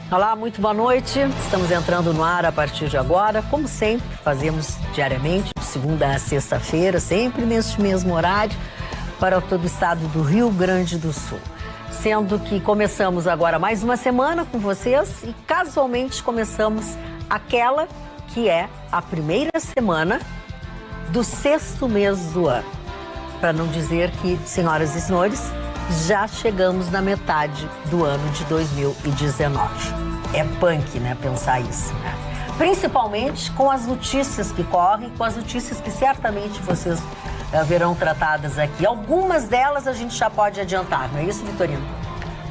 Olá, muito boa noite. Estamos entrando no ar a partir de agora. Como sempre, fazemos diariamente, de segunda a sexta-feira, sempre neste mesmo horário, para todo o estado do Rio Grande do Sul. Sendo que começamos agora mais uma semana com vocês e casualmente começamos aquela que é a primeira semana do 6º mês do ano. Para não dizer que, senhoras e senhores, já chegamos na metade do ano de 2019. É punk, né, pensar isso, né? Principalmente com as notícias que correm, com as notícias que certamente vocês verão tratadas aqui. Algumas delas a gente já pode adiantar, não é isso, Vitorino?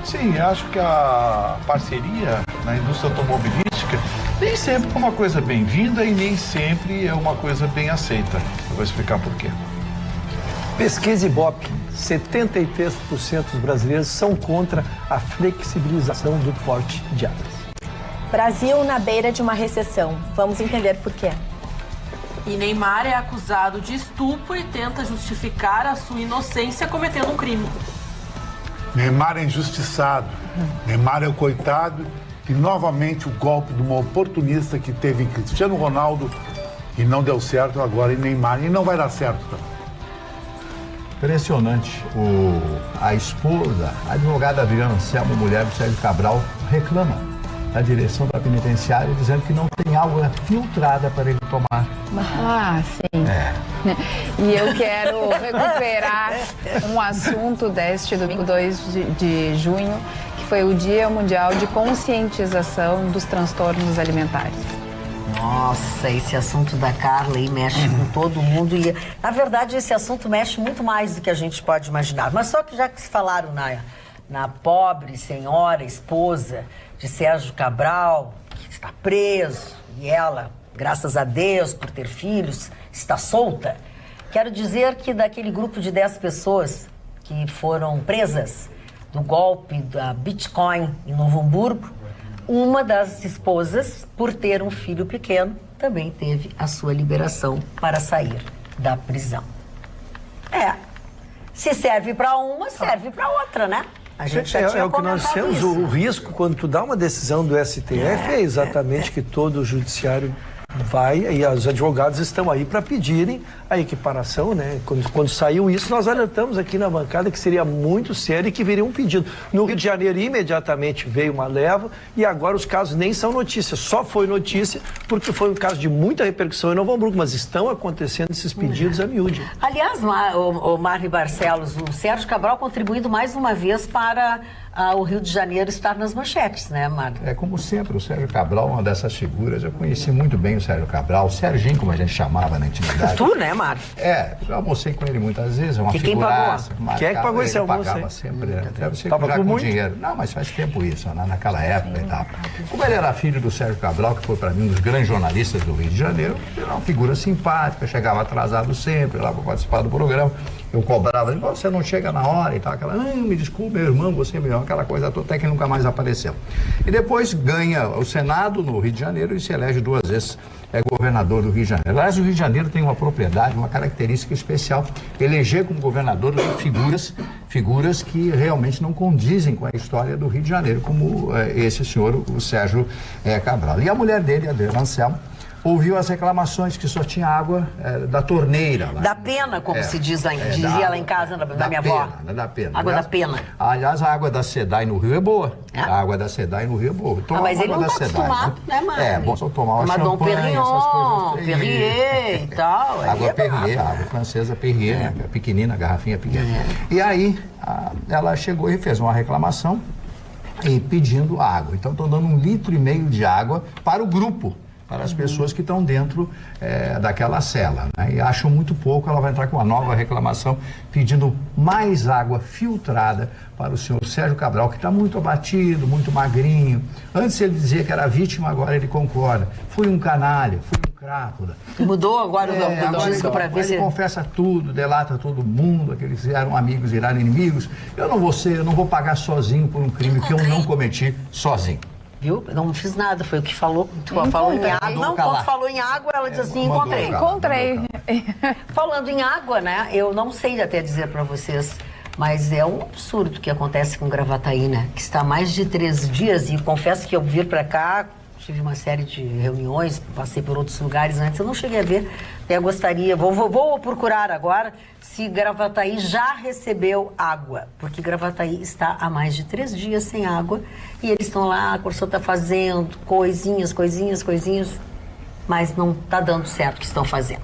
Sim, acho que a parceria na indústria automobilística nem sempre é uma coisa bem-vinda e nem sempre é uma coisa bem aceita. Eu vou explicar por quê. Pesquisa Ibope, 73% dos brasileiros são contra a flexibilização do porte de armas. Brasil na beira de uma recessão. Vamos entender por quê. E Neymar é acusado de estupro e tenta justificar a sua inocência cometendo um crime. Neymar é injustiçado. Neymar é o coitado e novamente o golpe de uma oportunista que teve em Cristiano Ronaldo e não deu certo agora em Neymar e não vai dar certo também. Impressionante. A esposa, a advogada Adriana Anselmo, mulher do Sérgio Cabral, reclama da direção da penitenciária dizendo que não tem água filtrada para ele tomar. Ah, sim. E eu quero recuperar um assunto deste domingo 2 de junho, que foi o Dia Mundial de Conscientização dos Transtornos Alimentares. Nossa, esse assunto da Carla aí mexe com todo mundo e, na verdade, esse assunto mexe muito mais do que a gente pode imaginar. Mas só que já que se falaram na pobre senhora, esposa de Sérgio Cabral, que está preso, e ela, graças a Deus, por ter filhos, está solta, quero dizer que daquele grupo de 10 pessoas que foram presas do golpe da Bitcoin em Novo Hamburgo, uma das esposas, por ter um filho pequeno, também teve a sua liberação para sair da prisão. Se serve para uma, serve para outra, né? A gente já tinha o que nós temos, isso. o risco quando tu dá uma decisão do STF é exatamente que todo o judiciário vai, e os advogados estão aí para pedirem a equiparação, né? Quando saiu isso, nós alertamos aqui na bancada que seria muito sério e que viria um pedido. No Rio de Janeiro, imediatamente veio uma leva e agora os casos nem são notícia, só foi notícia porque foi um caso de muita repercussão em Novo Hamburgo, mas estão acontecendo esses pedidos a miúde. Aliás, o Marli Barcelos, o Sérgio Cabral contribuindo mais uma vez para o Rio de Janeiro estar nas manchetes, né, Marli? É como sempre, o Sérgio Cabral, uma dessas figuras, eu conheci muito bem o Sérgio Cabral, o Serginho, como a gente chamava na intimidade. Tu, né, Marli? Eu almocei com ele muitas vezes, é uma figuraça. Quem é que pagou esse almoço? Pagava sempre, deve ser Tava já com com muito dinheiro. Não, mas faz tempo isso, naquela época e tal. Como ele era filho do Sérgio Cabral, que foi para mim um dos grandes jornalistas do Rio de Janeiro, ele era uma figura simpática, chegava atrasado sempre lá para participar do programa. Eu cobrava, ele falou, você não chega na hora e tal, aquela, me desculpe, meu irmão, você é melhor, aquela coisa toda, até que nunca mais apareceu. E depois ganha o Senado no Rio de Janeiro e se elege 2 vezes governador do Rio de Janeiro. Aliás, o Rio de Janeiro tem uma propriedade, uma característica especial, eleger como governador figuras que realmente não condizem com a história do Rio de Janeiro, como esse senhor, o Sérgio Cabral. E a mulher dele, a Adriana Anselmo, ouviu as reclamações que só tinha água da torneira. Lá. Da pena, como se diz lá, dizia lá em casa, da minha avó. Da pena. Água da pena. Aliás, a água da SEDAI no Rio é boa. A água da SEDAI no Rio é boa. Mas ele não está acostumado, né, mano? Bom só tomar uma champanhe, Perrier e tal. Água Perrier, água francesa Perrier, né? Pequenina, garrafinha pequena. E aí, ela chegou e fez uma reclamação e pedindo água. Então, estão dando 1,5 litro de água para o grupo. Para as pessoas que estão dentro daquela cela, né? E acham muito pouco, ela vai entrar com uma nova reclamação pedindo mais água filtrada para o senhor Sérgio Cabral, que está muito abatido, muito magrinho. Antes ele dizia que era vítima, agora ele concorda. Fui um canalha, fui um crápula. Mudou agora o disco para ver se... Ele confessa tudo, delata todo mundo, que eles eram amigos, viraram inimigos. Eu não vou pagar sozinho por um crime que eu não cometi sozinho. Viu? Eu não fiz nada, foi o que falou. Tu falou em água. Não, quando falou em água, ela diz assim, encontrei. Encontrei. Falando em água, né? Eu não sei até dizer para vocês Mas é um absurdo o que acontece com Gravataí, né? Que está há mais de 3 dias e confesso que eu vir para cá, tive uma série de reuniões, passei por outros lugares antes, eu não cheguei a ver, até gostaria, vou procurar agora se Gravataí já recebeu água, porque Gravataí está há mais de 3 dias sem água e eles estão lá, a Corsã está fazendo coisinhas, mas não está dando certo o que estão fazendo.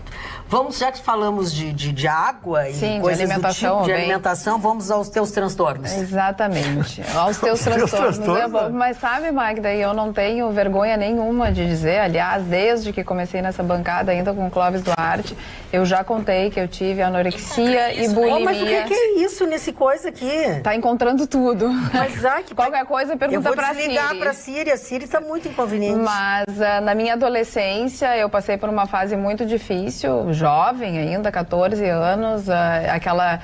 Vamos, já que falamos de água e coisas de alimentação, do tipo, de alimentação, vamos aos teus transtornos. Exatamente, aos teus transtornos. Mas sabe, Magda, eu não tenho vergonha nenhuma de dizer, aliás, desde que comecei nessa bancada, ainda com o Clóvis Duarte, eu já contei que eu tive anorexia e bulimia. Mas o que é isso nesse coisa aqui? Tá encontrando tudo. Mas, qualquer coisa, pergunta pra Siri. Eu vou desligar pra Siri, a Siri tá muito inconveniente. Mas na minha adolescência, eu passei por uma fase muito difícil, jovem ainda, 14 anos, aquela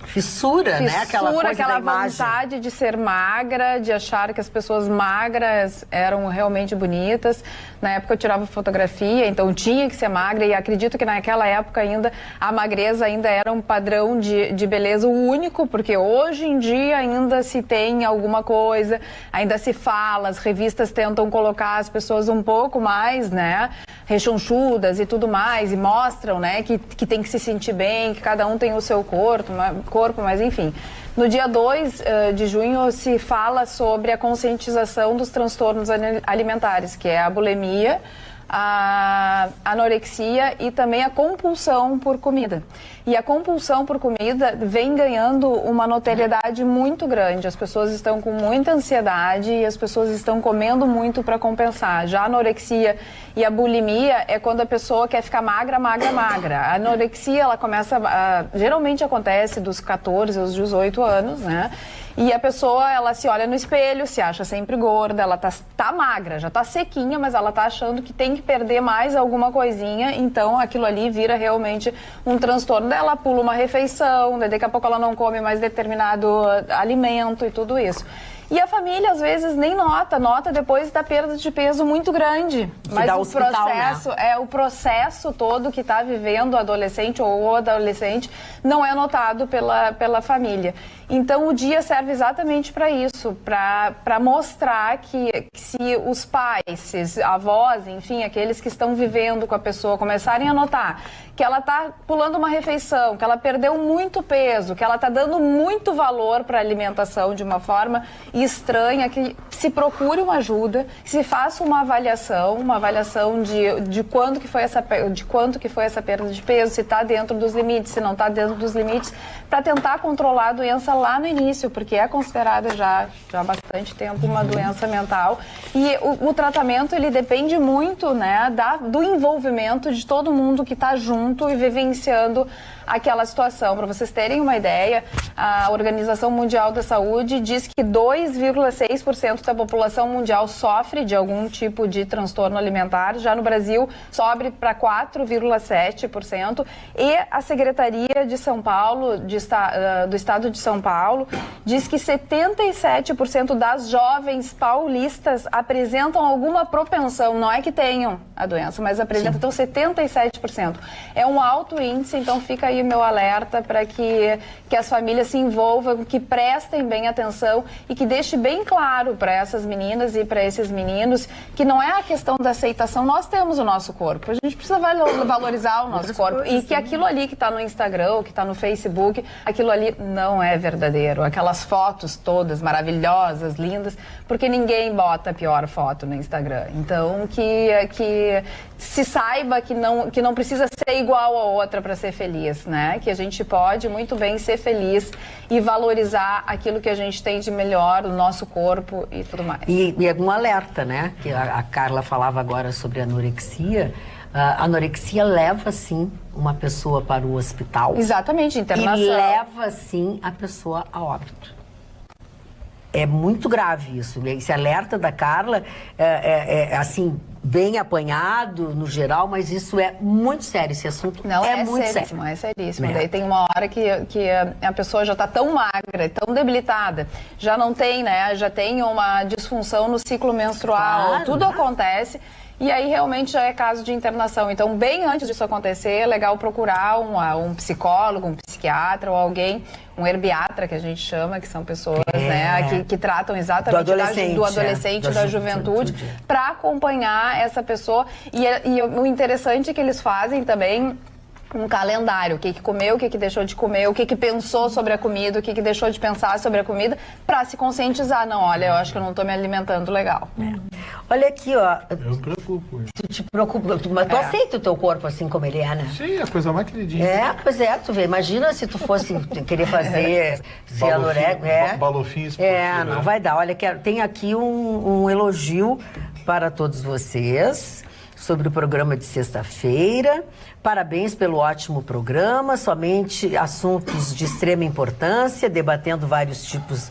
fissura, né? Aquela vontade de ser magra, de achar que as pessoas magras eram realmente bonitas. Na época eu tirava fotografia, então tinha que ser magra, e acredito que naquela época ainda a magreza ainda era um padrão de beleza único, porque hoje em dia ainda se tem alguma coisa, ainda se fala, as revistas tentam colocar as pessoas um pouco mais, né, rechonchudas e tudo mais, e mostram, né, que tem que se sentir bem, que cada um tem o seu corpo, mas enfim. No dia 2 de junho se fala sobre a conscientização dos transtornos alimentares, que é a bulimia, a anorexia e também a compulsão por comida. E a compulsão por comida vem ganhando uma notoriedade muito grande. As pessoas estão com muita ansiedade e as pessoas estão comendo muito para compensar. Já a anorexia e a bulimia é quando a pessoa quer ficar magra. A anorexia, ela começa, geralmente acontece dos 14 aos 18 anos, né? E a pessoa, ela se olha no espelho, se acha sempre gorda, ela tá magra, já tá sequinha, mas ela tá achando que tem que perder mais alguma coisinha, então aquilo ali vira realmente um transtorno. Ela pula uma refeição, daqui a pouco ela não come mais determinado alimento e tudo isso. E a família, às vezes, nem nota depois da perda de peso muito grande. Mas o processo, o processo todo que está vivendo o adolescente ou o adolescente não é notado pela família. Então, o dia serve exatamente para isso, para mostrar que se os pais, se os avós, enfim, aqueles que estão vivendo com a pessoa, começarem a notar que ela está pulando uma refeição, que ela perdeu muito peso, que ela está dando muito valor para a alimentação de uma forma estranha, que se procure uma ajuda, que se faça uma avaliação de quanto que foi essa perda de peso, se está dentro dos limites, se não está dentro dos limites, para tentar controlar a doença lá no início, porque é considerada já há bastante tempo uma doença mental. E o tratamento, ele depende muito, né, do envolvimento de todo mundo que está junto e vivenciando aquela situação. Para vocês terem uma ideia, a Organização Mundial da Saúde diz que 2,6% da população mundial sofre de algum tipo de transtorno alimentar. Já no Brasil, sobe para 4,7%. E a Secretaria de São Paulo, do Estado de São Paulo, diz que 77% das jovens paulistas apresentam alguma propensão, não é que tenham a doença, mas apresentam, então 77%. É um alto índice, então fica aí o meu alerta para que as famílias se envolvam, que prestem bem atenção e que deixe bem claro para essas meninas e para esses meninos que não é a questão da aceitação. Nós temos o nosso corpo, a gente precisa valorizar o nosso corpo e que aquilo ali que está no Instagram, que está no Facebook, aquilo ali não é verdadeiro. Aquelas fotos todas maravilhosas, lindas, porque ninguém bota a pior foto no Instagram. Então, que se saiba que não precisa ser igual a outra para ser feliz, né? Que a gente pode muito bem ser feliz e valorizar aquilo que a gente tem de melhor, o nosso corpo e tudo mais. E é um alerta, né? Que a Carla falava agora sobre anorexia. A anorexia leva, sim, uma pessoa para o hospital. Exatamente, internação. E leva, sim, a pessoa a óbito. É muito grave isso. Esse alerta da Carla assim, bem apanhado no geral, mas isso é muito sério, esse assunto muito sério. É seríssimo. Daí tem uma hora que a pessoa já está tão magra, tão debilitada, já não tem, né? Já tem uma disfunção no ciclo menstrual, tudo acontece. e aí realmente já é caso de internação. Então, bem antes disso acontecer, é legal procurar um psicólogo, um psiquiatra ou alguém, um herbiatra, que a gente chama, que são pessoas né, que tratam exatamente do adolescente e da juventude, para acompanhar essa pessoa. E o interessante é que eles fazem também um calendário, o que comeu, o que deixou de comer, o que pensou sobre a comida, o que deixou de pensar sobre a comida, para se conscientizar. Não, olha, eu acho que eu não estou me alimentando legal. Olha aqui, ó. Eu me preocupo. Tu te preocupa, mas tu aceita o teu corpo assim como ele é, né? Sim, a coisa mais queridinha. Pois é, tu vê. Imagina se tu fosse querer fazer cianorexia. Balofinho não vai dar. Olha, tem aqui um elogio para todos vocês sobre o programa de sexta-feira. Parabéns pelo ótimo programa, somente assuntos de extrema importância, debatendo vários tipos...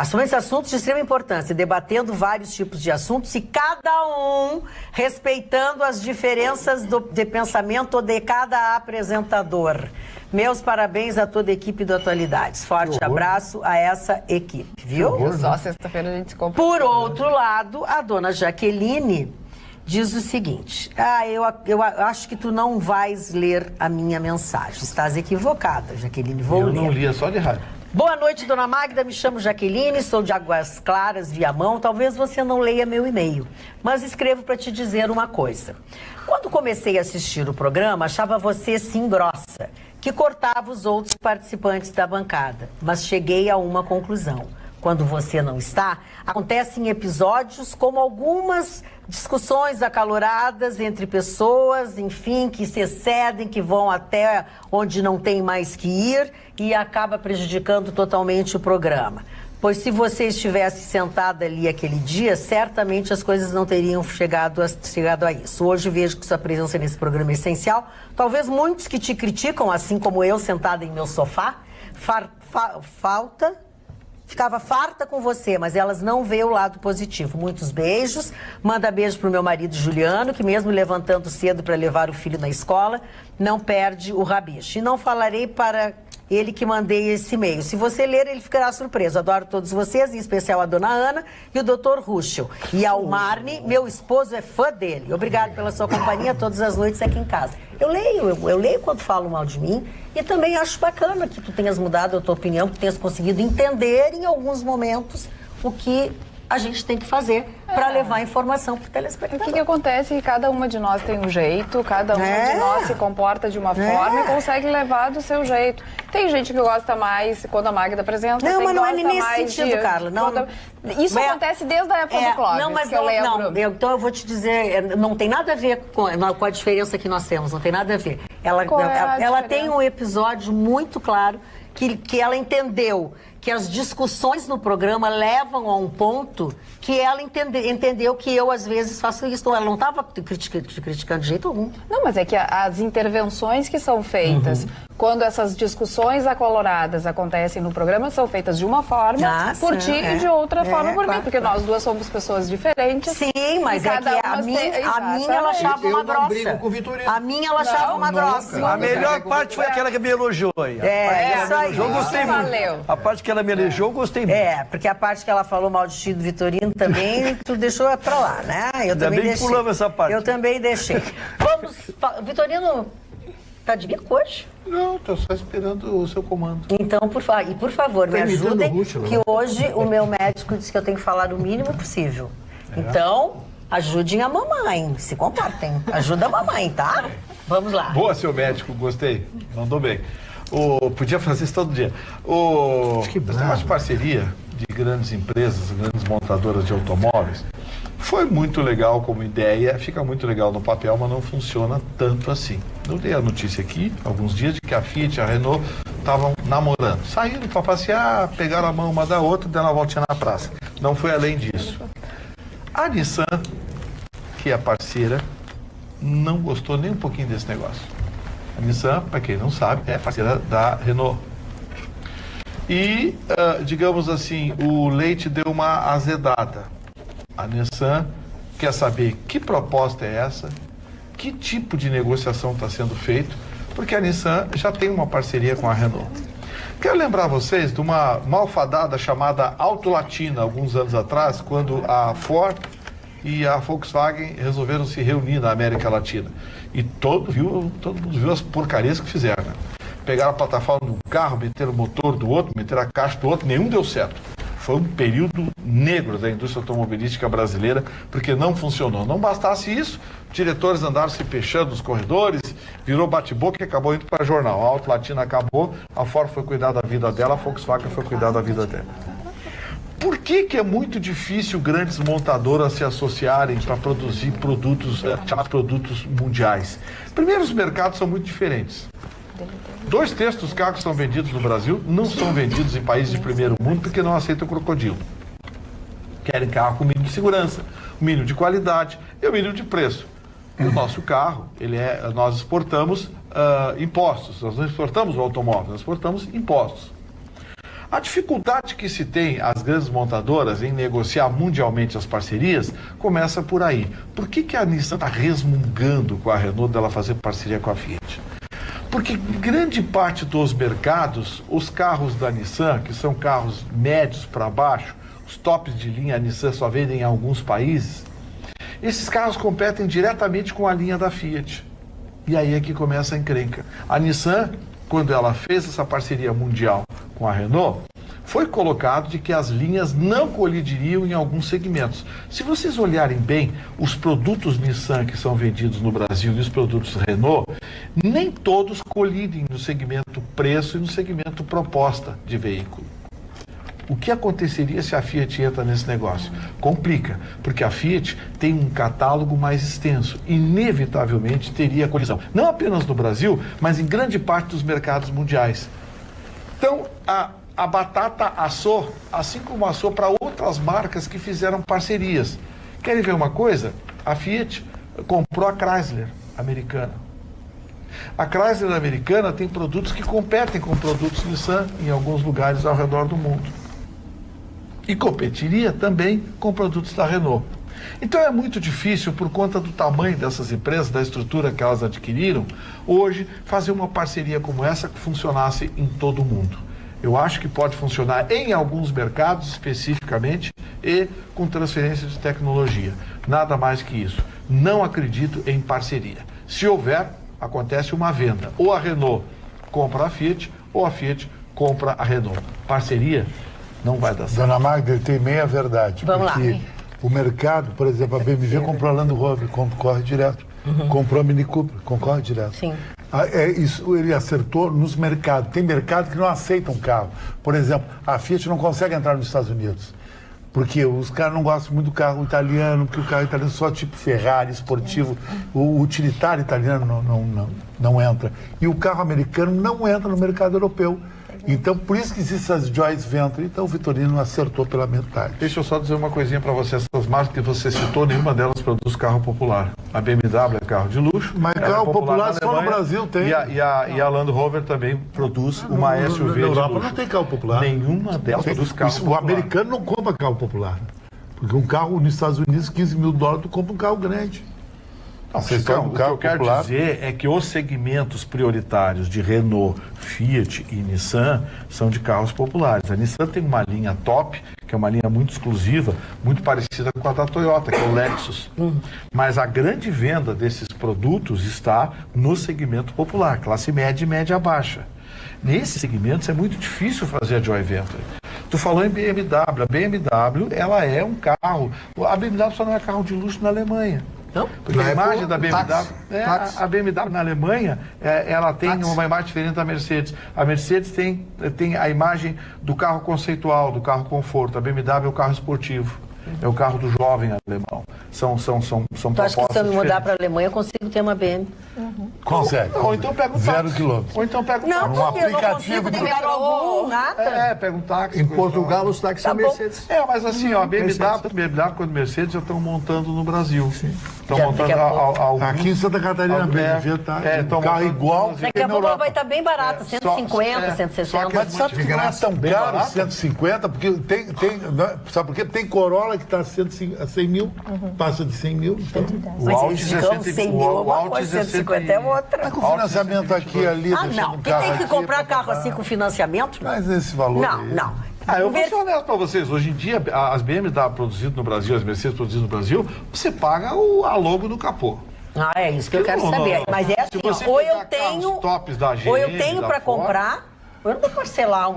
Somente assuntos de extrema importância, debatendo vários tipos de assuntos e cada um respeitando as diferenças de pensamento de cada apresentador. Meus parabéns a toda a equipe do Atualidades. Forte abraço a essa equipe, viu? Só sexta-feira a gente se compra. Por outro lado, a dona Jaqueline diz o seguinte: eu acho que tu não vais ler a minha mensagem. Estás equivocada, Jaqueline, vou ler. Eu não lia, só de rádio. Boa noite, dona Magda, me chamo Jaqueline, sou de Águas Claras, Viamão. Talvez você não leia meu e-mail, mas escrevo para te dizer uma coisa. Quando comecei a assistir o programa, achava você sim grossa, que cortava os outros participantes da bancada, mas cheguei a uma conclusão. Quando você não está, acontecem episódios como algumas discussões acaloradas entre pessoas, enfim, que se excedem, que vão até onde não tem mais que ir e acaba prejudicando totalmente o programa. Pois se você estivesse sentada ali aquele dia, certamente as coisas não teriam chegado a isso. Hoje vejo que sua presença nesse programa é essencial. Talvez muitos que te criticam, assim como eu, sentada em meu sofá, ficava farta com você, mas elas não veem o lado positivo. Muitos beijos. Manda beijo pro meu marido Juliano, que mesmo levantando cedo para levar o filho na escola, não perde o rabicho. E não falarei para ele que mandei esse e-mail. Se você ler, ele ficará surpreso. Adoro todos vocês, em especial a dona Ana e o Dr. Ruschel. E ao Marne, meu esposo é fã dele. Obrigado pela sua companhia todas as noites aqui em casa. Eu leio quando falam mal de mim e também acho bacana que tu tenhas mudado a tua opinião, que tu tenhas conseguido entender em alguns momentos o que a gente tem que fazer para levar informação para o telespectador. O que acontece é que cada uma de nós tem um jeito, cada uma de nós se comporta de uma forma e consegue levar do seu jeito. Tem gente que gosta mais quando a Magda apresenta. Não, mas não é nesse sentido, Carla. Não, isso acontece desde a época do Clóvis. Não, mas então eu vou te dizer, não tem nada a ver com a diferença que nós temos, não tem nada a ver. Ela tem um episódio muito claro que ela entendeu que as discussões no programa levam a um ponto que ela entendeu que eu, às vezes, faço isso. Ela não estava criticando de jeito algum. Não, mas é que as intervenções que são feitas, quando essas discussões acoloradas acontecem no programa, são feitas de uma forma por ti e de outra forma por mim. Porque nós duas somos pessoas diferentes. Sim, mas é que a minha ela achava uma grossa. A minha ela achava uma grossa. A melhor parte foi aquela que me elogiou aí. Isso aí. Eu gostei muito. Valeu. A parte que ela me elogiou, eu gostei muito. Porque a parte que ela falou mal de Chico Vitorino também, tu deixou pra lá, né? Eu também deixei. Pulamos essa parte. Eu também deixei. Vamos, Vitorino, tá de bico hoje? Não, tô só esperando o seu comando. Então, por favor, me ajudem, que hoje o meu médico disse que eu tenho que falar o mínimo possível. Então, ajudem a mamãe, se comportem. Ajuda a mamãe, tá? Vamos lá. Boa, seu médico, gostei. Mandou bem. Podia fazer isso todo dia. Esse negócio de parceria de grandes empresas, grandes montadoras de automóveis, foi muito legal como ideia, fica muito legal no papel, mas não funciona tanto assim. Eu dei a notícia aqui, alguns dias, de que a Fiat e a Renault estavam namorando. Saíram para passear, pegaram a mão uma da outra, deram uma voltinha na praça. Não foi além disso. A Nissan, que é parceira, não gostou nem um pouquinho desse negócio. A Nissan, para quem não sabe, é parceira da Renault. E, digamos assim, o leite deu uma azedada. A Nissan quer saber que proposta é essa, que tipo de negociação está sendo feito, porque a Nissan já tem uma parceria com a Renault. Quero lembrar vocês de uma malfadada chamada Auto Latina, alguns anos atrás, quando a Ford e a Volkswagen resolveram se reunir na América Latina. E todo mundo viu as porcarias que fizeram, né? Pegaram a plataforma de um carro, meteram o motor do outro, meteram a caixa do outro, nenhum deu certo. Foi um período negro da indústria automobilística brasileira, porque não funcionou. Não bastasse isso, diretores andaram se fechando nos corredores, virou bate-boca e acabou indo para jornal. A Auto Latina acabou, a Ford foi cuidar da vida dela, a Volkswagen foi cuidar da vida dela. Por que é muito difícil grandes montadoras se associarem para produzir produtos, chamados produtos mundiais? Primeiro, os mercados são muito diferentes. 2/3 dos carros que são vendidos no Brasil não são vendidos em países de primeiro mundo porque não aceitam crocodilo. Querem carro com mínimo de segurança, mínimo de qualidade e o mínimo de preço. E o nosso carro, nós exportamos impostos, nós não exportamos o automóvel, nós exportamos impostos. A dificuldade que se tem as grandes montadoras em negociar mundialmente as parcerias começa por aí. Por que a Nissan está resmungando com a Renault dela fazer parceria com a Fiat? Porque grande parte dos mercados, os carros da Nissan, que são carros médios para baixo, os tops de linha a Nissan só vendem em alguns países, esses carros competem diretamente com a linha da Fiat. E aí é que começa a encrenca. A Nissan, quando ela fez essa parceria mundial com a Renault, foi colocado de que as linhas não colidiriam em alguns segmentos. Se vocês olharem bem, os produtos Nissan que são vendidos no Brasil e os produtos Renault, nem todos colidem no segmento preço e no segmento proposta de veículo. O que aconteceria se a Fiat entra nesse negócio? Complica, porque a Fiat tem um catálogo mais extenso. Inevitavelmente teria colisão. Não apenas no Brasil, mas em grande parte dos mercados mundiais. Então, a batata assou, assim como assou para outras marcas que fizeram parcerias. Querem ver uma coisa? A Fiat comprou a Chrysler americana. A Chrysler americana tem produtos que competem com produtos Nissan em alguns lugares ao redor do mundo. E competiria também com produtos da Renault. Então é muito difícil, por conta do tamanho dessas empresas, da estrutura que elas adquiriram, hoje fazer uma parceria como essa que funcionasse em todo o mundo. Eu acho que pode funcionar em alguns mercados especificamente e com transferência de tecnologia. Nada mais que isso. Não acredito em parceria. Se houver, acontece uma venda. Ou a Renault compra a Fiat, ou a Fiat compra a Renault. Parceria não vai dar certo. Dona Magda, ele tem meia verdade. Vamos porque lá. O mercado, por exemplo, a BMW comprou a Land Rover, concorre direto. Comprou a Mini Cooper, concorre direto. Sim. Isso ele acertou nos mercados. Tem mercado que não aceitam carro. Por exemplo, a Fiat não consegue entrar nos Estados Unidos. Porque os caras não gostam muito do carro italiano, porque o carro italiano é só tipo Ferrari, esportivo. O utilitário italiano não entra. E o carro americano não entra no mercado europeu. Então, por isso que existem as joint ventures. Então, o Vitorino acertou pela metade. Deixa eu só dizer uma coisinha para você. Essas marcas que você citou, nenhuma delas produz carro popular. A BMW é carro de luxo. Mas carro popular só no Brasil tem. E a Land Rover também produz uma SUV de luxo. Na Europa não tem carro popular. Nenhuma delas produz carro popular. O americano não compra carro popular. Porque um carro nos Estados Unidos, $15 mil, tu compra um carro grande. Não, o que eu quero dizer é que os segmentos prioritários de Renault, Fiat e Nissan são de carros populares. A Nissan tem uma linha top, que é uma linha muito exclusiva, muito parecida com a da Toyota, que é o Lexus. Mas a grande venda desses produtos está no segmento popular, classe média e média baixa. Nesses segmentos é muito difícil fazer a joint venture. Tu falou em BMW. A BMW, ela é um carro... A BMW só não é carro de luxo na Alemanha. Não? Porque a imagem da BMW, a BMW na Alemanha, ela tem uma imagem diferente da Mercedes. A Mercedes tem a imagem do carro conceitual, do carro conforto. A BMW é o carro esportivo. É o carro do jovem alemão. São tu acha que se eu me mudar para a Alemanha, eu consigo ter uma BMW? Consegue. Ou então pega um táxi. 0 quilômetros. Ou então pega um táxi. Não, porque eu não consigo ter algum, nada. Pega um táxi. Em Portugal, os táxis são Mercedes. Mas assim, ó, a BMW quanto Mercedes já estão montando no Brasil. Estão montando alguns... Aqui em Santa Catarina, a BMW está carro igual. Daqui a pouco ela vai estar bem barata, 150, 160. Mas sabe que não é tão caro 150? Porque sabe por quê? Tem Corolla que está a 100 mil, passa de 100 mil. Então. O Altis é 100 mil, uma coisa, 150 é outra. Com financiamento aqui e ali. Não. Quem tem que comprar carro assim com financiamento? Mas esse valor. Não. Eu vou ser honesto para vocês. Hoje em dia, as BMW produzidas no Brasil, as Mercedes produzidas no Brasil, você paga a logo no capô. É isso que eu quero saber. Mas é assim, ou eu tenho para comprar, eu não vou parcelar eu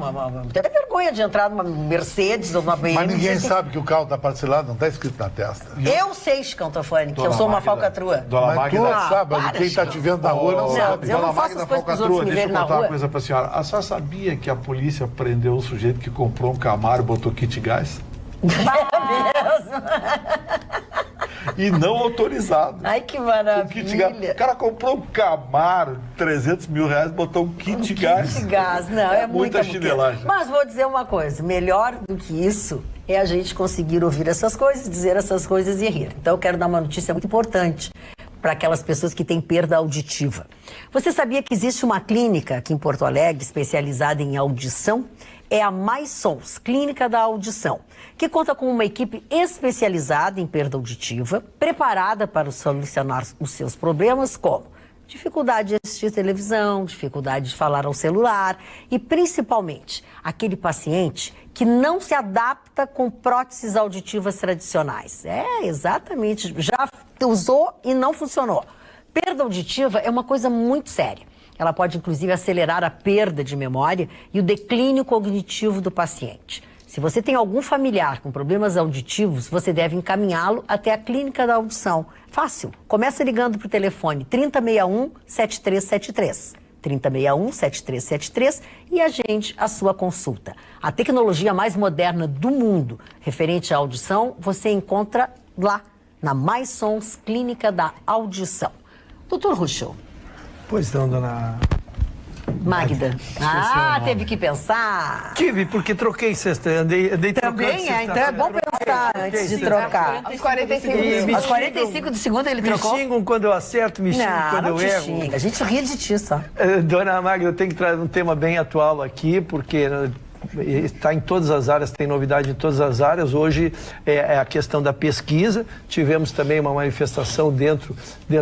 tenho até vergonha de entrar numa Mercedes ou numa BMW. Mas ninguém sabe que o carro está parcelado, não está escrito na testa. Eu sei, Chicantofone, que eu sou uma falcatrua. Mas tu sabe, quem está te vendo na rua não sabe. Eu não faço as coisas para os outros me verem na rua. Deixa eu contar uma coisa para a senhora. A senhora sabia que a polícia prendeu um sujeito que comprou um Camaro e botou kit gás? E não autorizado. Ai, que maravilha. O cara comprou um Camaro, 300 mil reais, botou um kit gás. Kit gás, não, é muita chinelagem. Mas vou dizer uma coisa, melhor do que isso é a gente conseguir ouvir essas coisas, dizer essas coisas e rir. Então eu quero dar uma notícia muito importante para aquelas pessoas que têm perda auditiva. Você sabia que existe uma clínica aqui em Porto Alegre especializada em audição? É a Mais Sons, Clínica da Audição, que conta com uma equipe especializada em perda auditiva, preparada para solucionar os seus problemas, como dificuldade de assistir televisão, dificuldade de falar ao celular e, principalmente, aquele paciente que não se adapta com próteses auditivas tradicionais. Exatamente, já usou e não funcionou. Perda auditiva é uma coisa muito séria. Ela pode, inclusive, acelerar a perda de memória e o declínio cognitivo do paciente. Se você tem algum familiar com problemas auditivos, você deve encaminhá-lo até a Clínica da Audição. Fácil. Começa ligando para o telefone 3061-7373. 3061-7373 e agende a sua consulta. A tecnologia mais moderna do mundo referente à audição, você encontra lá, na Mais Sons Clínica da Audição. Doutor Ruschel. Pois não, dona Magda. Teve que pensar. Tive, porque troquei sexta. Andei também então é bom pensar antes de trocar. Aos 45 Aos 45 do segundo ele trocou? Me xingam quando eu acerto, me xingam quando eu erro. Xinga. A gente ri de ti só. Dona Magda, eu tenho que trazer um tema bem atual aqui, porque está em todas as áreas, tem novidade em todas as áreas. Hoje é a questão da pesquisa. Tivemos também uma manifestação dentro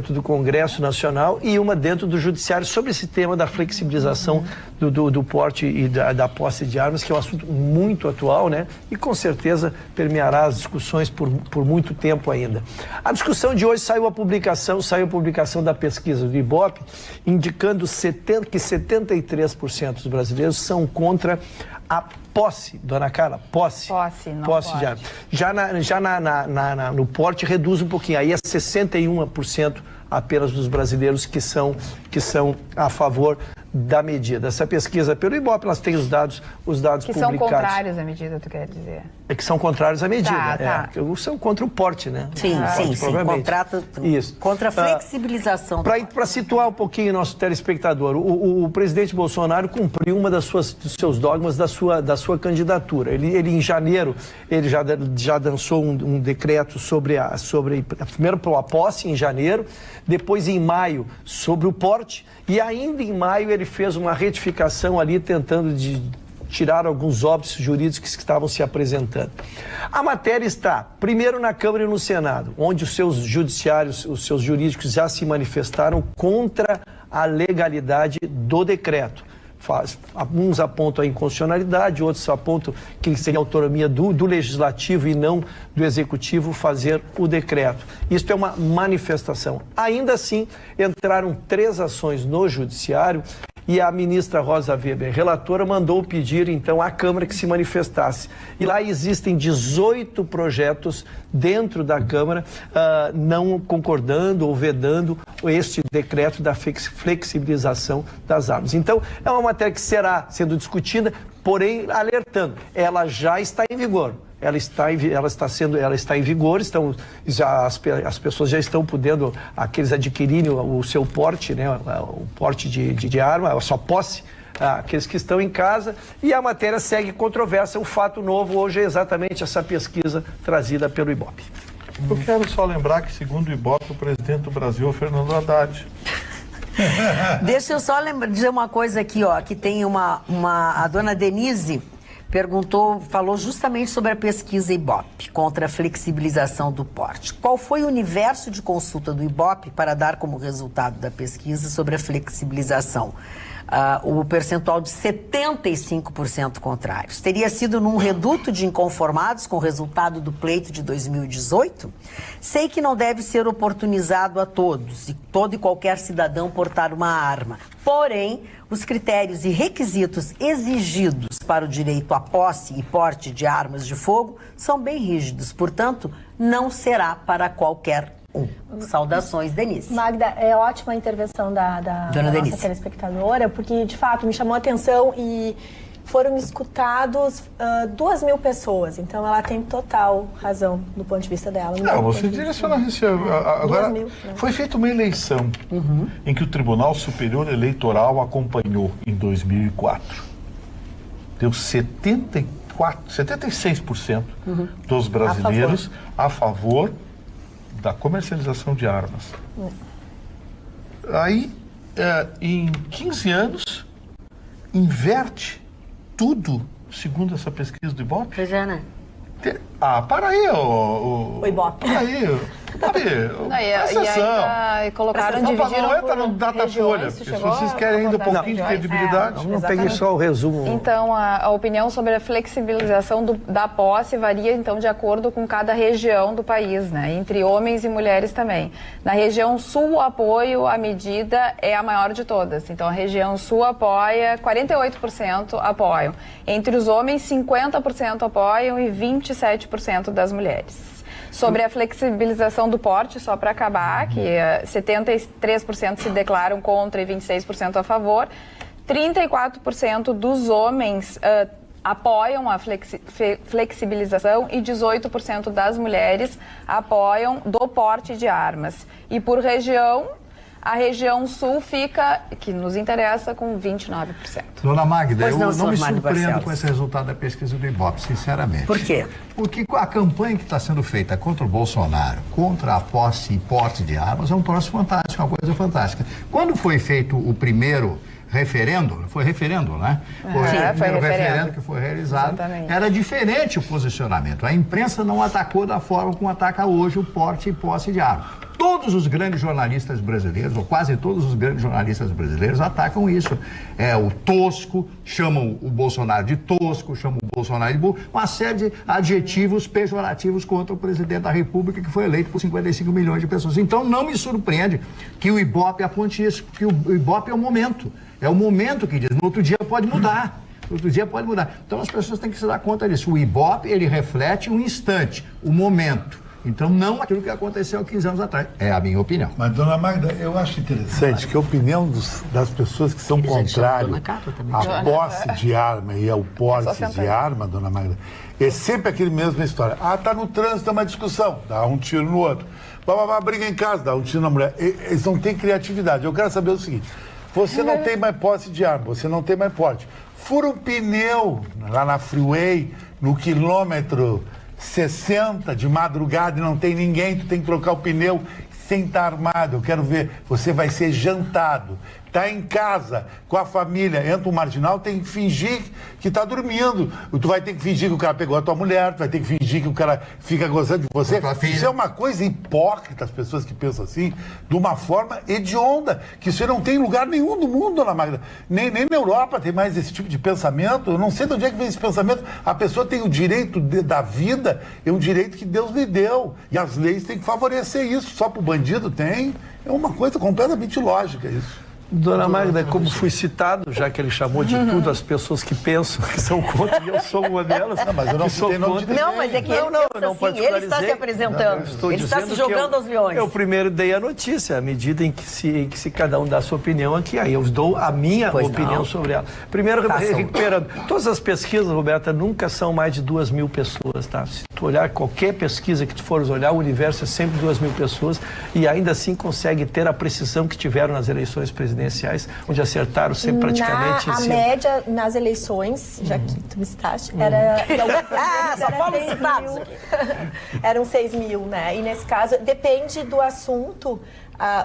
do Congresso Nacional e uma dentro do Judiciário sobre esse tema da flexibilização do porte e da posse de armas, que é um assunto muito atual, né? E com certeza permeará as discussões por muito tempo ainda. A discussão de hoje saiu a publicação da pesquisa do Ibope, indicando que 73% dos brasileiros são contra a posse, dona Carla, posse de armas. No porte reduz um pouquinho, aí é 61% apenas dos brasileiros que são a favor da medida. Essa pesquisa pelo Ibope, elas têm os dados publicados. Que são contrários à medida, tu quer dizer? Que são contrários à medida. São contra o porte, né? Sim, contra a flexibilização. Para situar um pouquinho o nosso telespectador, o presidente Bolsonaro cumpriu uma dos seus dogmas da sua candidatura. Ele em janeiro, ele já lançou um decreto sobre primeiro pela posse em janeiro, depois em maio sobre o porte, e ainda em maio ele fez uma retificação ali tentando tirar alguns óbices jurídicos que estavam se apresentando. A matéria está primeiro na Câmara e no Senado, onde os seus jurídicos já se manifestaram contra a legalidade do decreto. Uns apontam a inconstitucionalidade, outros apontam que seria autonomia do Legislativo e não do Executivo fazer o decreto. Isto é uma manifestação. Ainda assim, entraram 3 ações no Judiciário e a ministra Rosa Weber, relatora, mandou pedir, então, à Câmara que se manifestasse. E lá existem 18 projetos dentro da Câmara não concordando ou vedando este decreto da flexibilização das armas. Então, é uma matéria que será sendo discutida, porém, alertando, ela já está em vigor. Ela está em vigor, as pessoas já estão podendo, aqueles adquirirem o seu porte, né, o porte de arma, a sua posse, aqueles que estão em casa, e a matéria segue controvérsia. O fato novo hoje é exatamente essa pesquisa trazida pelo Ibope. Eu quero só lembrar que, segundo o Ibope, o presidente do Brasil é o Fernando Haddad. Deixa eu só dizer uma coisa aqui, ó, que tem a dona Denise falou justamente sobre a pesquisa Ibope contra a flexibilização do porte. Qual foi o universo de consulta do Ibope para dar como resultado da pesquisa sobre a flexibilização? o percentual de 75% contrários. Teria sido num reduto de inconformados com o resultado do pleito de 2018? Sei que não deve ser oportunizado a todos e todo e qualquer cidadão portar uma arma. Porém, os critérios e requisitos exigidos para o direito à posse e porte de armas de fogo são bem rígidos. Portanto, não será para qualquer um. Saudações, Denise. Magda, é ótima a intervenção da nossa telespectadora, porque, de fato, me chamou a atenção e foram escutados 2.000 pessoas. Então, ela tem total razão do ponto de vista dela. Não, você direciona agora. 2.000, foi feita uma eleição em que o Tribunal Superior Eleitoral acompanhou em 2004. Deu 76% dos brasileiros a favor da comercialização de armas. Aí, em 15 anos, inverte tudo, segundo essa pesquisa do Ibope. Pois é, né? Para aí, o Ibope. Para aí, e colocaram, dividiram não entra no Datafolha, porque se vocês querem ainda um pouquinho de credibilidade... Não peguei só o resumo. Então, a opinião sobre a flexibilização da posse varia, então, de acordo com cada região do país, né? Entre homens e mulheres também. Na região sul, o apoio à medida é a maior de todas. Então, a região sul apoia, 48% apoiam. Entre os homens, 50% apoiam e 27% das mulheres. Sobre a flexibilização do porte, só para acabar, que 73% se declaram contra e 26% a favor, 34% dos homens apoiam a flexibilização e 18% das mulheres apoiam do porte de armas. E por região, a região sul fica, que nos interessa, com 29%. Dona Magda, eu não me surpreendo com esse resultado da pesquisa do Ibope, sinceramente. Por quê? Porque a campanha que está sendo feita contra o Bolsonaro, contra a posse e porte de armas, é um troço fantástico, uma coisa fantástica. Quando foi feito o primeiro referendo, foi referendo, né? Foi o primeiro referendo que foi realizado. Exatamente. Era diferente o posicionamento. A imprensa não atacou da forma como ataca hoje o porte e posse de armas. Todos os grandes jornalistas brasileiros, ou quase todos os grandes jornalistas brasileiros, atacam isso. O tosco, chamam o Bolsonaro de tosco, chamam o Bolsonaro de burro, uma série de adjetivos pejorativos contra o presidente da República, que foi eleito por 55 milhões de pessoas. Então, não me surpreende que o Ibope aponte isso, porque o Ibope é o momento. É o momento que diz. No outro dia pode mudar. Outro dia pode mudar. Então, as pessoas têm que se dar conta disso. O Ibope, ele reflete um instante, o momento. Então, não aquilo que aconteceu há 15 anos atrás. É a minha opinião. Mas, dona Magda, eu acho interessante que a opinião das pessoas que são contrárias à posse de arma e ao porte de arma, dona Magda, é sempre aquele mesma história. Tá no trânsito, é uma discussão, dá um tiro no outro. Briga em casa, dá um tiro na mulher. Eles não têm criatividade. Eu quero saber o seguinte, você não tem mais posse de arma, você não tem mais porte. Fura um pneu lá na freeway, no quilômetro 60 de madrugada e não tem ninguém, tu tem que trocar o pneu sem estar armado. Eu quero ver, você vai ser jantado. Tá em casa, com a família, entra um marginal, tem que fingir que tá dormindo. Tu vai ter que fingir que o cara pegou a tua mulher, tu vai ter que fingir que o cara fica gostando de você. Isso é uma coisa hipócrita, as pessoas que pensam assim, de uma forma hedionda, que isso não tem lugar nenhum do mundo, dona Magda. Nem na Europa tem mais esse tipo de pensamento. Eu não sei de onde é que vem esse pensamento. A pessoa tem o direito da vida, é um direito que Deus lhe deu. E as leis têm que favorecer isso. Só pro bandido tem. É uma coisa completamente lógica isso. Dona Magda, como fui citado, já que ele chamou de tudo as pessoas que pensam que são contra, e eu sou uma delas. Não, mas eu não citei nome de ninguém. Não, mas é que ele está se apresentando. Ele está se jogando aos leões. Eu primeiro dei a notícia, à medida em que se cada um dá a sua opinião aqui, aí eu dou a minha opinião sobre ela. Primeiro, recuperando, todas as pesquisas, Roberta, nunca são mais de 2.000 pessoas, tá? Se tu olhar qualquer pesquisa que tu fores olhar, o universo é sempre 2.000 pessoas e ainda assim consegue ter a precisão que tiveram nas eleições presidenciais, onde acertaram sempre praticamente a média nas eleições, já que tu me citaste, eram 6.000, né? E nesse caso, depende do assunto,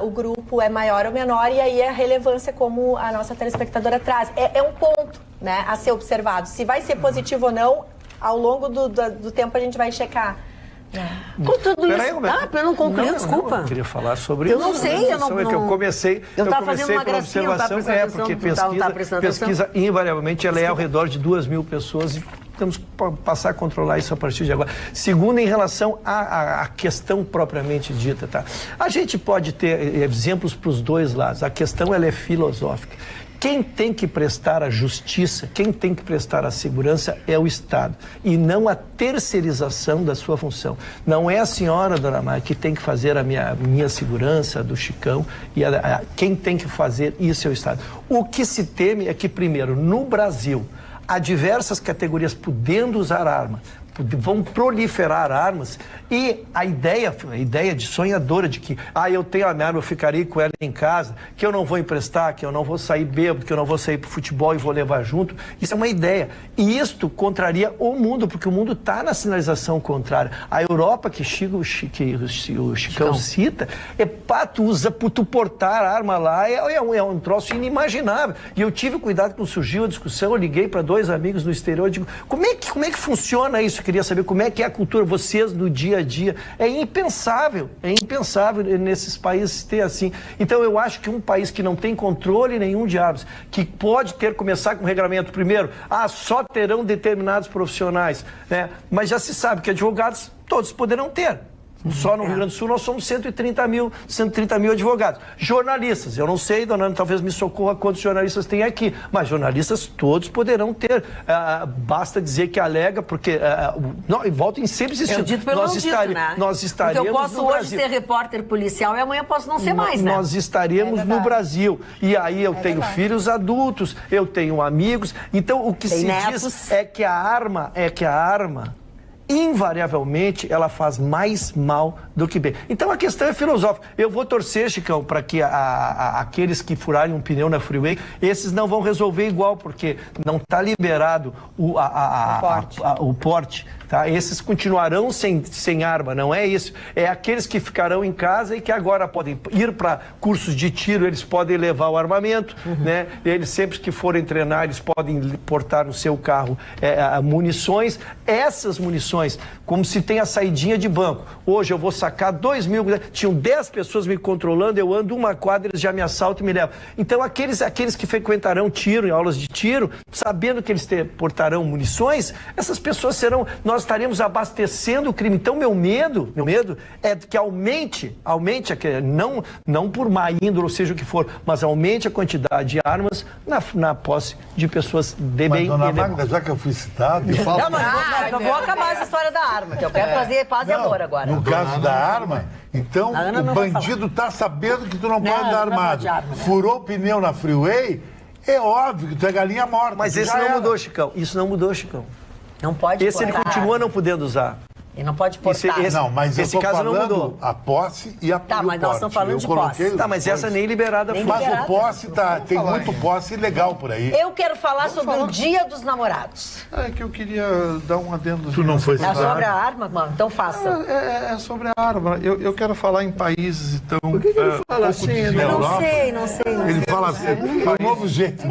o grupo é maior ou menor, e aí a relevância, como a nossa telespectadora traz, é um ponto, né, a ser observado. Se vai ser positivo ou não, ao longo do tempo a gente vai checar. Com tudo isso... eu não concluí, desculpa. Eu queria falar sobre isso. Eu não sei, eu não... É que eu comecei... Eu estava fazendo uma gracinha, eu estava prestando atenção. Porque pesquisa, invariavelmente, ela é ao redor de 2.000 pessoas e temos que passar a controlar isso a partir de agora. Segundo, em relação à questão propriamente dita, tá? A gente pode ter exemplos para os dois lados. A questão, ela é filosófica. Quem tem que prestar a justiça, quem tem que prestar a segurança é o Estado e não a terceirização da sua função. Não é a senhora, dona Maia, que tem que fazer a minha segurança, do Chicão, e quem tem que fazer isso é o Estado. O que se teme é que, primeiro, no Brasil, há diversas categorias podendo usar arma, vão proliferar armas e a ideia de sonhadora de que eu tenho a minha arma, eu ficarei com ela em casa, que eu não vou emprestar, que eu não vou sair bêbado, que eu não vou sair pro futebol e vou levar junto, isso é uma ideia. E isto contraria o mundo, porque o mundo está na sinalização contrária. A Europa que o Chicão cita, tu portar a arma lá é um troço inimaginável. E eu tive cuidado quando surgiu a discussão, eu liguei para 2 amigos no exterior e digo, como é que funciona isso? Eu queria saber como é que é a cultura, vocês no dia a dia. É impensável nesses países ter assim. Então eu acho que um país que não tem controle nenhum de armas, que pode começar com um regramento primeiro, só terão determinados profissionais, né? Mas já se sabe que advogados todos poderão ter. Só no Rio Grande do Sul nós somos 130 mil advogados. Jornalistas, eu não sei, dona Ana, talvez me socorra quantos jornalistas tem aqui, mas jornalistas todos poderão ter. Basta dizer que alega, porque... volto em sempre insistindo. Nós estaríamos porque eu posso no hoje Brasil. ser repórter policial e amanhã posso não ser mais, né? Nós estaremos no Brasil. E aí eu tenho filhos adultos, eu tenho amigos. Então o que se diz é que a arma invariavelmente, ela faz mais mal do que bem. Então, a questão é filosófica. Eu vou torcer, Chicão, para que aqueles que furarem um pneu na freeway, esses não vão resolver igual, porque não está liberado o porte. Tá? Esses continuarão sem arma, não é isso. É aqueles que ficarão em casa e que agora podem ir para cursos de tiro, eles podem levar o armamento, né? Eles sempre que forem treinar, eles podem portar no seu carro munições. Essas munições, como se tem a saidinha de banco. Hoje eu vou sacar 2.000, tinham 10 pessoas me controlando, eu ando uma quadra, eles já me assaltam e me levam. Então aqueles que frequentarão tiro, em aulas de tiro, sabendo que eles portarão munições, essas pessoas nós estaremos abastecendo o crime. Então meu medo é que aumente, não por má índole, ou seja o que for, mas aumente a quantidade de armas na posse de pessoas de bem. Mas, dona Magda, já que eu fui citado... Eu vou acabar essa história da arma, que eu quero fazer paz e amor agora. No caso da arma, então o bandido está sabendo que tu não pode andar armado. Furou o pneu na freeway, é óbvio que tu é galinha morta. Mas esse não mudou, Chicão. Isso não mudou, Chicão. Não pode Esse ele continua não podendo usar. Ele não pode portar. Esse eu caso não mudou. A posse e a Tá, mas nós estamos falando de posse. Tá, mas essa nem liberada foi. Mas o posse tem muito posse ilegal por aí. Eu quero falar sobre o Dia dos Namorados. É que eu queria dar um adendo. Tu não foi citado. É sobre a arma, mano? Então faça. É sobre a arma. Eu quero falar em países, então... Por que ele fala assim? Eu não sei. Ele fala assim, de um novo jeito.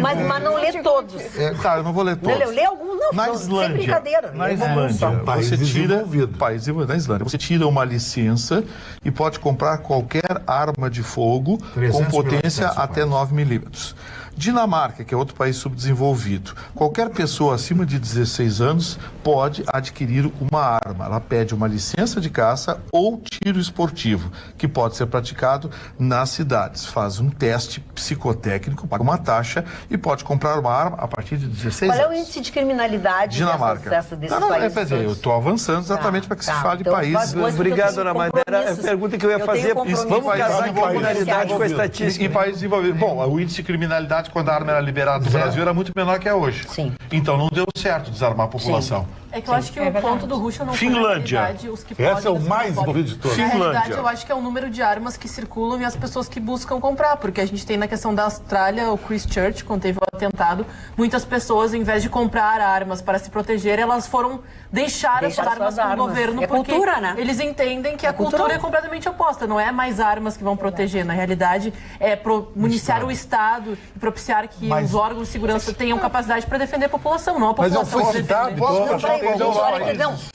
Mas não lê todos. Tá, eu não vou ler todos. Lê alguns, não. Na Islândia. Sem brincadeira. Na Islândia, você tira... Na Islândia, você tira uma licença e pode comprar qualquer arma de fogo com potência até 9 milímetros. Dinamarca, que é outro país subdesenvolvido, qualquer pessoa acima de 16 anos pode adquirir uma arma. Ela pede uma licença de caça ou tiro esportivo, que pode ser praticado nas cidades. Faz um teste psicotécnico, paga uma taxa e pode comprar uma arma a partir de 16 anos. Qual é o índice de criminalidade Dinamarca. desses países? Eu estou avançando exatamente para que se fale então, países... Obrigado, Ana Maria. Era a pergunta que eu ia fazer. Vamos casar criminalidade com a estatística. Em países desenvolvidos. Bom, o índice de criminalidade quando a arma era liberada no Brasil era muito menor que é hoje. Sim. Então não deu certo desarmar a população. É que eu acho que o ponto do Russo não Finlândia. foi os que podem, Esse é o mais envolvido de todos. Na realidade, eu acho que é o número de armas que circulam e as pessoas que buscam comprar, porque a gente tem na questão da Austrália, o Christchurch, quando teve o atentado, muitas pessoas, em vez de comprar armas para se proteger, elas foram deixar as armas com o governo, porque cultura, né? eles entendem que a cultura é completamente oposta, não é mais armas que vão proteger, na realidade é municiar o Estado e propiciar que os órgãos de segurança tenham capacidade para defender a população, não a população. Mas eu fui citado,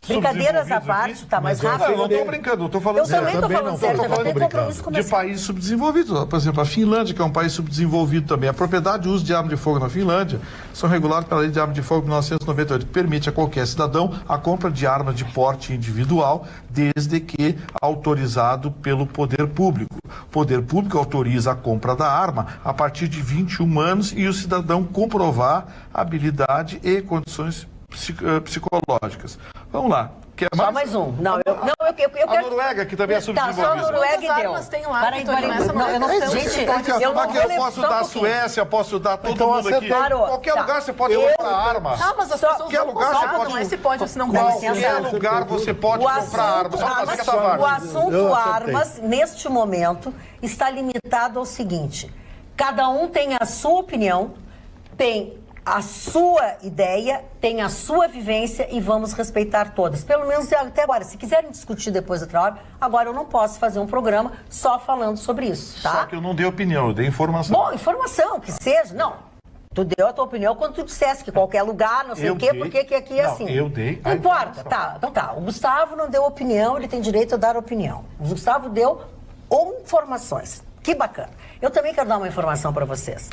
brincadeiras à parte, tá mais rápido. Eu não estou brincando, eu estou falando Eu também estou falando sério, já tem compromisso com de país subdesenvolvido. Por exemplo, a Finlândia, que é um país subdesenvolvido também. A propriedade e o uso de arma de fogo na Finlândia são regulados pela Lei de Arma de Fogo de 1998, que permite a qualquer cidadão a compra de armas de porte individual, desde que autorizado pelo poder público. O poder público autoriza a compra da arma a partir de 21 anos e o cidadão comprovar habilidade e condições psicológicas. Vamos lá. Quer mais? Só mais um. Não, eu quero... A Noruega, que também é subdesenvolvida. Tá, só a Noruega e deu. Tem lá, Gente, eu não eu posso dar a Suécia, posso dar todo mundo aqui. Qualquer lugar você pode comprar arma. Não, mas as pessoas qualquer lugar você pode... não é se pode ou se não pode. pode. Qualquer lugar você pode comprar armas. O assunto armas, neste momento, está limitado ao seguinte. Cada um tem a sua opinião, tem a sua ideia, tem a sua vivência e vamos respeitar todas. Pelo menos até agora. Se quiserem discutir depois outra hora, agora eu não posso fazer um programa só falando sobre isso, tá? Só que eu não dei opinião, eu dei informação. Bom, informação, que seja. Não, tu deu a tua opinião quando tu dissesse que qualquer lugar, não sei o quê, porque que aqui é assim. Eu dei. Não importa, tá. Então tá, o Gustavo não deu opinião, ele tem direito a dar opinião. O Gustavo deu informações. Que bacana. Eu também quero dar uma informação para vocês.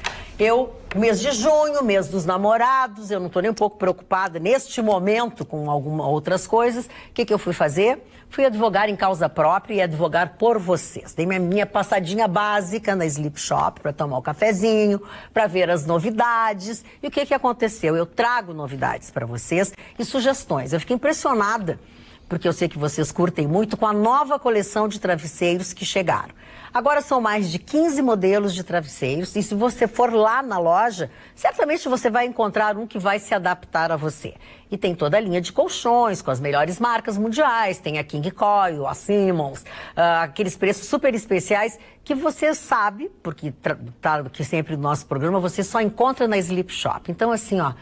Mês de junho, mês dos namorados, eu não estou nem um pouco preocupada neste momento com algumas outras coisas. O que eu fui fazer? Fui advogar em causa própria e advogar por vocês. Dei minha passadinha básica na Sleep Shop para tomar um cafezinho, para ver as novidades. E o que aconteceu? Eu trago novidades para vocês e sugestões. Eu fiquei impressionada, porque eu sei que vocês curtem muito, com a nova coleção de travesseiros que chegaram. Agora são mais de 15 modelos de travesseiros e se você for lá na loja, certamente você vai encontrar um que vai se adaptar a você. E tem toda a linha de colchões com as melhores marcas mundiais, tem a King Coil, a Simmons, aqueles preços super especiais que você sabe, porque que sempre no nosso programa você só encontra na Sleep Shop. Então assim, ó,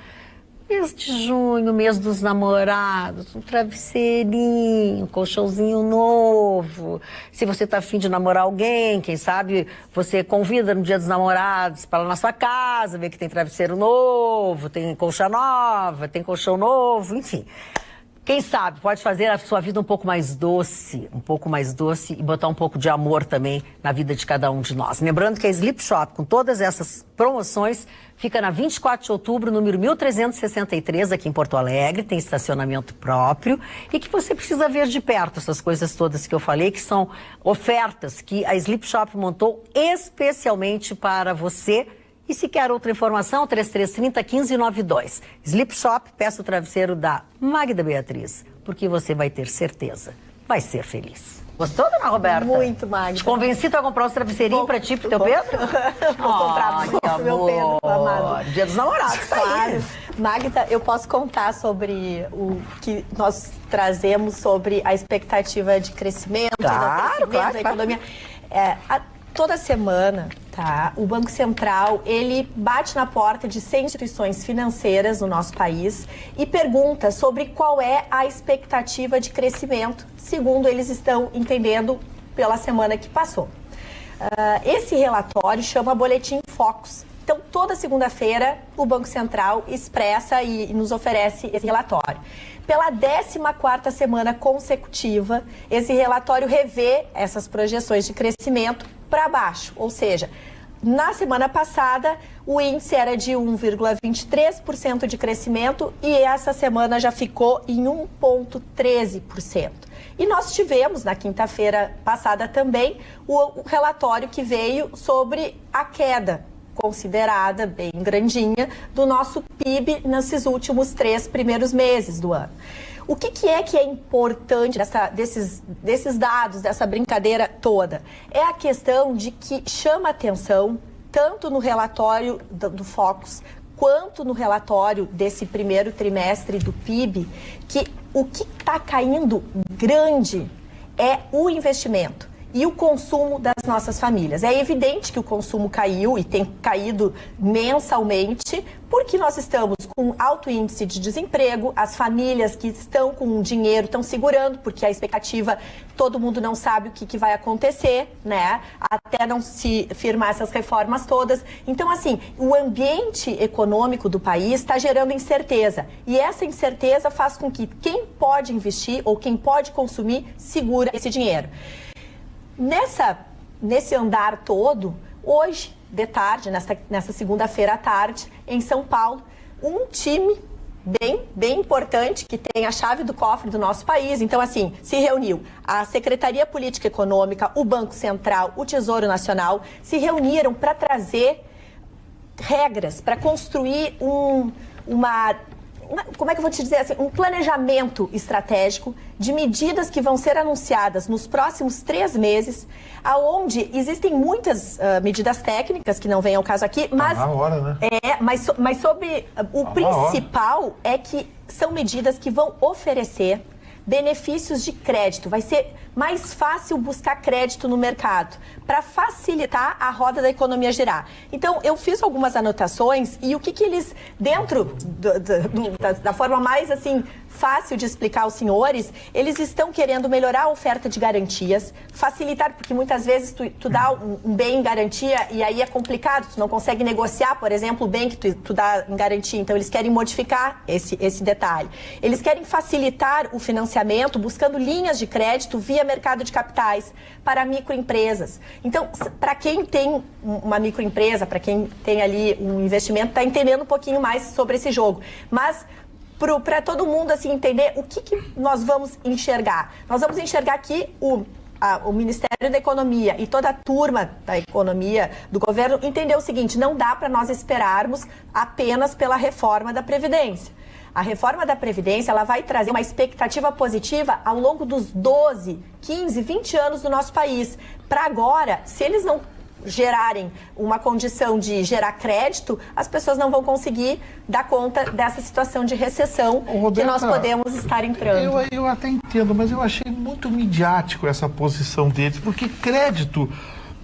mês de junho, mês dos namorados, um travesseirinho, um colchãozinho novo. Se você tá afim de namorar alguém, quem sabe você convida no dia dos namorados para lá na sua casa, ver que tem travesseiro novo, tem colcha nova, tem colchão novo, enfim. Quem sabe pode fazer a sua vida um pouco mais doce e botar um pouco de amor também na vida de cada um de nós. Lembrando que a Sleep Shop, com todas essas promoções, fica na 24 de outubro, número 1363, aqui em Porto Alegre, tem estacionamento próprio e que você precisa ver de perto essas coisas todas que eu falei, que são ofertas que a Sleep Shop montou especialmente para você. E se quer outra informação, 3330-1592. Sleep Shop, peça o travesseiro da Magda Beatriz, porque você vai ter certeza, vai ser feliz. Gostou, dona Roberta? Muito, Magda. Te convenci a comprar um travesseirinho pra ti, pro teu Pedro? Vou comprar pro meu Pedro, amado. Dia dos namorados, tá claro. aí. Magda, eu posso contar sobre o que nós trazemos sobre a expectativa de crescimento, claro, da economia. Toda semana, tá, o Banco Central, ele bate na porta de 100 instituições financeiras no nosso país e pergunta sobre qual é a expectativa de crescimento, segundo eles estão entendendo pela semana que passou. Esse relatório chama Boletim Focus. Então, toda segunda-feira, o Banco Central expressa e nos oferece esse relatório. Pela 14ª semana consecutiva, esse relatório revê essas projeções de crescimento para baixo, ou seja, na semana passada o índice era de 1,23% de crescimento e essa semana já ficou em 1,13%. E nós tivemos na quinta-feira passada também o relatório que veio sobre a queda considerada bem grandinha do nosso PIB nesses últimos 3 primeiros meses do ano. O que é importante desses dados, dessa brincadeira toda? É a questão de que chama atenção, tanto no relatório do Focus, quanto no relatório desse primeiro trimestre do PIB, que o que está caindo grande é o investimento. e o consumo das nossas famílias. É evidente que o consumo caiu e tem caído mensalmente, porque nós estamos com alto índice de desemprego, as famílias que estão com dinheiro estão segurando, porque a expectativa, todo mundo não sabe o que vai acontecer, né? Até não se firmar essas reformas todas. Então, assim, o ambiente econômico do país está gerando incerteza. E essa incerteza faz com que quem pode investir ou quem pode consumir segura esse dinheiro. Nesse andar todo, hoje, de tarde, nessa segunda-feira à tarde, em São Paulo, um time bem importante, que tem a chave do cofre do nosso país. Então, assim, se reuniu a Secretaria Política e Econômica, o Banco Central, o Tesouro Nacional, se reuniram para trazer regras, para construir como é que eu vou te dizer assim, um planejamento estratégico de medidas que vão ser anunciadas nos próximos 3 meses, aonde existem muitas medidas técnicas que não vêm ao caso aqui, mas na hora, né? Mas sobre o principal é que são medidas que vão oferecer benefícios de crédito. Vai ser mais fácil buscar crédito no mercado para facilitar a roda da economia girar. Então, eu fiz algumas anotações e o que eles, dentro da forma mais assim fácil de explicar aos senhores, eles estão querendo melhorar a oferta de garantias, facilitar, porque muitas vezes tu dá um bem em garantia e aí é complicado, tu não consegue negociar, por exemplo, o bem que tu dá em garantia. Então, eles querem modificar esse detalhe. Eles querem facilitar o financiamento, buscando linhas de crédito via mercado de capitais para microempresas. Então, para quem tem uma microempresa, para quem tem ali um investimento, está entendendo um pouquinho mais sobre esse jogo. Mas para todo mundo assim entender o que nós vamos enxergar. Nós vamos enxergar que o Ministério da Economia e toda a turma da economia do governo entendeu o seguinte: não dá para nós esperarmos apenas pela reforma da Previdência. A reforma da Previdência, ela vai trazer uma expectativa positiva ao longo dos 12, 15, 20 anos do nosso país. Para agora, se eles não gerarem uma condição de gerar crédito, as pessoas não vão conseguir dar conta dessa situação de recessão que nós podemos estar entrando. Eu até entendo, mas eu achei muito midiático essa posição deles, porque crédito...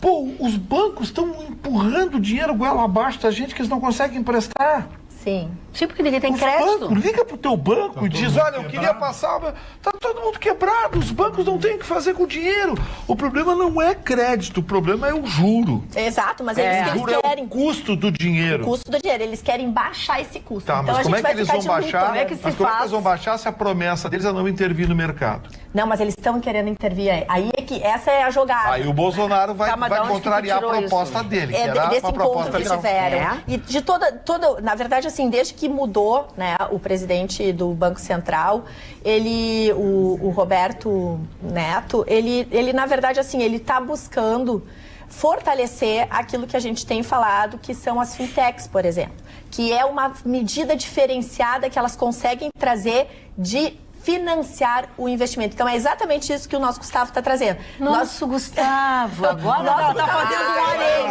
Pô, os bancos estão empurrando dinheiro goela abaixo da gente que eles não conseguem emprestar. Sim. Sim, porque ninguém tem crédito. Banco, liga pro teu banco e diz, olha, eu queria passar... Tá todo mundo quebrado, os bancos não têm o que fazer com o dinheiro. O problema não é crédito, o problema é o juro. Exato, mas eles querem... É o custo do dinheiro. O custo do dinheiro, eles querem baixar esse custo. Tá, então, mas como é que eles vão baixar? Como é que Como eles vão baixar se a promessa deles é não intervir no mercado? Não, mas eles estão querendo intervir aí. Aí é que essa é a jogada. Aí o Bolsonaro vai contrariar a proposta dele, que era uma proposta que tiveram. E de toda, na verdade, assim, desde que mudou, né, o presidente do Banco Central, o Roberto Neto, ele na verdade, assim, ele está buscando fortalecer aquilo que a gente tem falado, que são as fintechs, por exemplo, que é uma medida diferenciada que elas conseguem trazer de financiar o investimento. Então, é exatamente isso que o nosso Gustavo está trazendo. Gustavo, agora ela está fazendo um harém.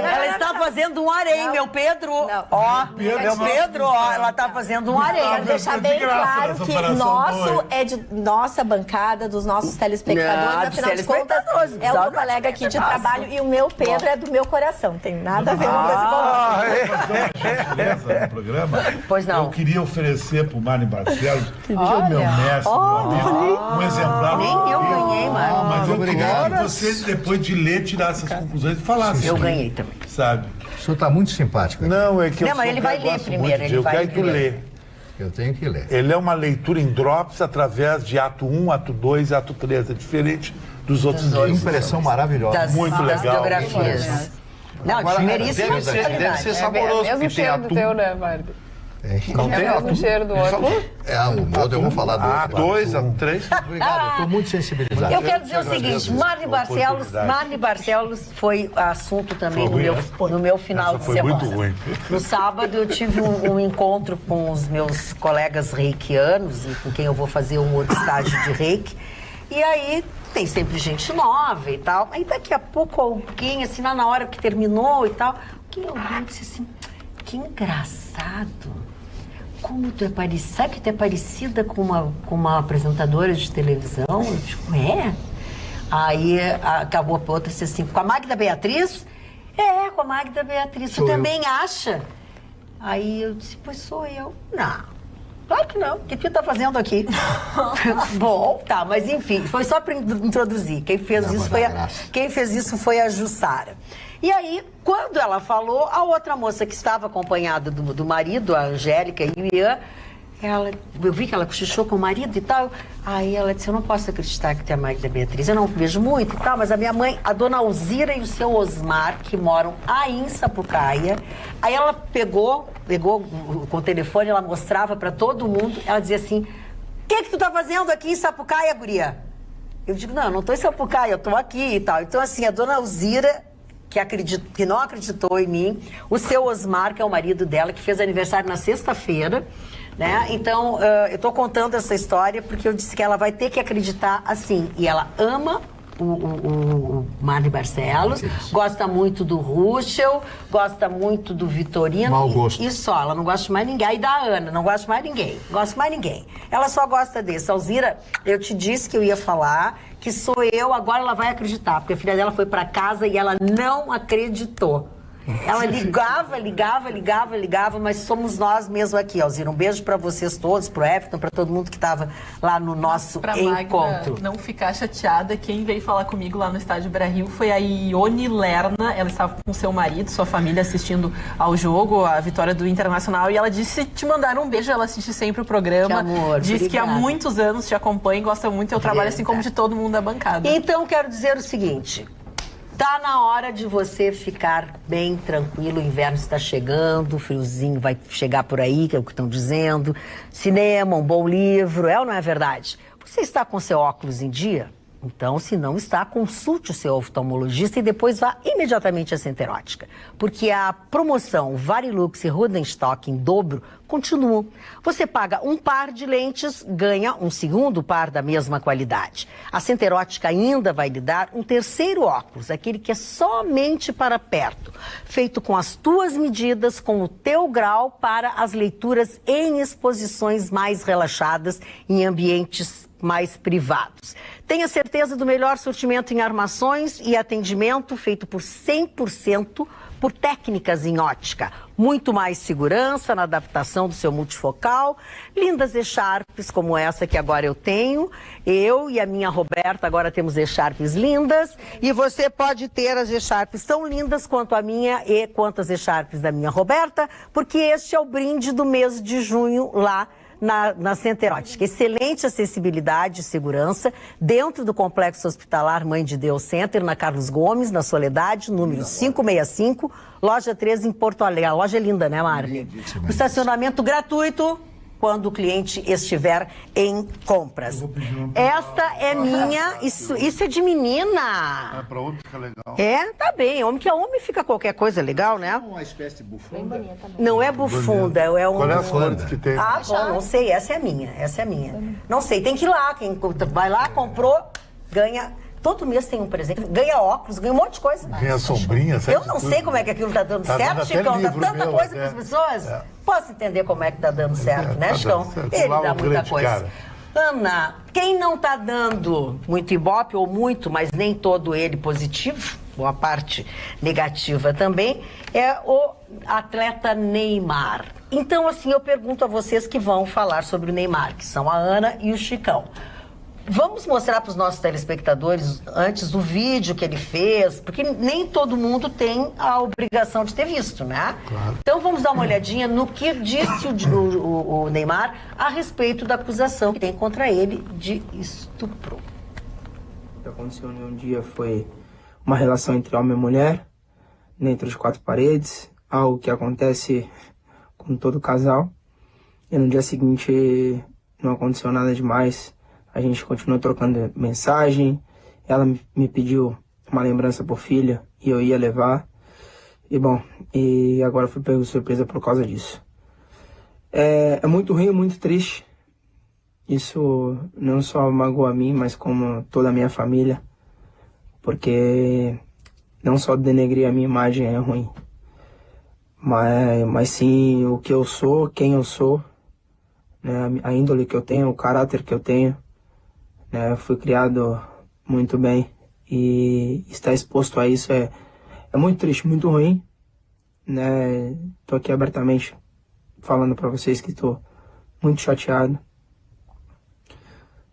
Ela está fazendo um harém, meu Pedro. Ó, meu Pedro, ó, ela está fazendo um harém. Quero deixar bem claro que nosso é de nossa bancada, dos nossos telespectadores. Afinal de contas, é o meu colega aqui de trabalho e o meu Pedro é do meu coração. Tem nada a ver uma coisa com outra. No programa, pois não. Eu queria oferecer para o Marne Barcelos, que é o meu mestre, um exemplar. Nem eu ganhei, mano. Mas eu queria que você, depois de ler, tirasse essas conclusões e falasse. Eu ganhei também. Sabe? O senhor está muito simpático. Não, é que não, mas ele vai ler primeiro. Eu quero que ler. Eu tenho que ler. Ele é uma leitura em drops através de ato 1, ato 2 e ato 3. É diferente dos outros livros. Impressão maravilhosa. Muito legal. Biografias. Não, primeiríssimo. Deve ser saboroso. É o mesmo cheiro do teu, né, Marli? Não tem o mesmo cheiro do outro. O outro eu vou falar do outro. A2, A3. Obrigado, eu estou muito sensibilizado. Eu quero dizer o seguinte, Marne Barcelos foi assunto também no meu final de semana. Foi muito ruim. No sábado eu tive um encontro com os meus colegas reikianos, e com quem eu vou fazer um outro estágio de reiki. E aí tem sempre gente nova e tal. Aí daqui a pouco alguém, assim, na hora que terminou e tal, alguém disse assim, que engraçado. Como tu é parecida? Sabe que tu é parecida com uma apresentadora de televisão? Eu digo, é? Aí acabou a outra, disse assim, com a Magda Beatriz? É, com a Magda Beatriz. Tu também acha? Aí eu disse, pois sou eu. Não, claro que não. O que tu tá fazendo aqui? Bom, tá, mas enfim, foi só para introduzir. Quem fez isso foi a Jussara. E aí, quando ela falou, a outra moça que estava acompanhada do marido, a Angélica e o Ian, eu vi que ela cochichou com o marido e tal. Aí ela disse, eu não posso acreditar que tem a Magda Beatriz, eu não vejo muito e tal, mas a minha mãe, a dona Alzira e o seu Osmar, que moram aí em Sapucaia, aí ela pegou com o telefone, ela mostrava para todo mundo, ela dizia assim, o que tu tá fazendo aqui em Sapucaia, guria? Eu digo, não, eu não tô em Sapucaia, eu tô aqui e tal. Então assim, a dona Alzira, que não acreditou em mim, o seu Osmar, que é o marido dela, que fez aniversário na sexta-feira, né? Então, eu tô contando essa história porque eu disse que ela vai ter que acreditar assim. E ela ama o Marli Barcelos, gosta muito do Ruschel, gosta muito do Vitorino. Mau gosto. E só, ela não gosta de mais ninguém. Aí da Ana, não gosta de mais ninguém. Gosta de mais ninguém. Ela só gosta desse. Alzira, eu te disse que eu ia falar, que sou eu, agora ela vai acreditar. Porque a filha dela foi pra casa e ela não acreditou. Ela ligava, mas somos nós mesmo aqui, Alzira. Um beijo pra vocês todos, pro Everton, pra todo mundo que tava lá no nosso encontro. Pra não ficar chateada, quem veio falar comigo lá no Estádio Brasil foi a Ione Lerna. Ela estava com seu marido, sua família, assistindo ao jogo, a vitória do Internacional, e ela disse te mandaram um beijo, ela assiste sempre o programa. Que amor, diz que há muitos anos te acompanha e gosta muito do teu trabalho, assim como de todo mundo da bancada. Então, quero dizer o seguinte... Tá na hora de você ficar bem tranquilo, o inverno está chegando, o friozinho vai chegar por aí, que é o que estão dizendo. Cinema, um bom livro, é ou não é verdade? Você está com seu óculos em dia? Então, se não está, consulte o seu oftalmologista e depois vá imediatamente à Center Ótica. Porque a promoção Varilux e Rodenstock em dobro continua. Você paga um par de lentes, ganha um segundo par da mesma qualidade. A Center Ótica ainda vai lhe dar um terceiro óculos, aquele que é somente para perto, feito com as tuas medidas, com o teu grau, para as leituras em exposições mais relaxadas, em ambientes mais privados. Tenha certeza do melhor sortimento em armações e atendimento feito por 100% por técnicas em ótica. Muito mais segurança na adaptação do seu multifocal. Lindas echarpes como essa que agora eu tenho. Eu e a minha Roberta agora temos echarpes lindas. E você pode ter as echarpes tão lindas quanto a minha e quanto as echarpes da minha Roberta, porque este é o brinde do mês de junho lá na Center Ótica. Excelente acessibilidade e segurança dentro do Complexo Hospitalar Mãe de Deus Center, na Carlos Gomes, na Soledade, número 565, loja 13 em Porto Alegre. A loja é linda, né, Marli? O estacionamento gratuito quando o cliente estiver em compras. Esta é minha, isso é de menina. É, pra homem fica legal. É, tá bem. Homem que é homem fica qualquer coisa legal, né? Uma espécie de bufunda. Não é bufunda, é um... Qual é as cores que tem? Ah, bom, não sei, essa é a minha. Não sei, tem que ir lá, quem vai lá, comprou, ganha... Todo mês tem um presente, ganha óculos, ganha um monte de coisa. Ganha sombrinha, sabe? Eu não sei como é que aquilo tá dando certo, Chicão. Dá tanta coisa para as pessoas. É. Posso entender como é que tá dando certo, né, Chicão? Ele dá muita coisa. Cara. Ana, quem não tá dando muito ibope, ou muito, mas nem todo ele positivo, ou a parte negativa também, é o atleta Neymar. Então, assim, eu pergunto a vocês que vão falar sobre o Neymar, que são a Ana e o Chicão. Vamos mostrar para os nossos telespectadores antes o vídeo que ele fez, porque nem todo mundo tem a obrigação de ter visto, né? Claro. Então vamos dar uma olhadinha no que disse o Neymar a respeito da acusação que tem contra ele de estupro. O que aconteceu um dia foi uma relação entre homem e mulher, dentro de 4 paredes, algo que acontece com todo casal. E no dia seguinte não aconteceu nada demais. A gente continuou trocando mensagem, ela me pediu uma lembrança por filha e eu ia levar. E agora fui pego de surpresa por causa disso. É muito ruim, muito triste. Isso não só magoa a mim, mas como toda a minha família. Porque não só denegrir a minha imagem é ruim, mas sim o que eu sou, quem eu sou, né, a índole que eu tenho, o caráter que eu tenho. Fui criado muito bem E estar exposto a isso é muito triste, muito ruim, né? Tô aqui abertamente falando para vocês que tô muito chateado.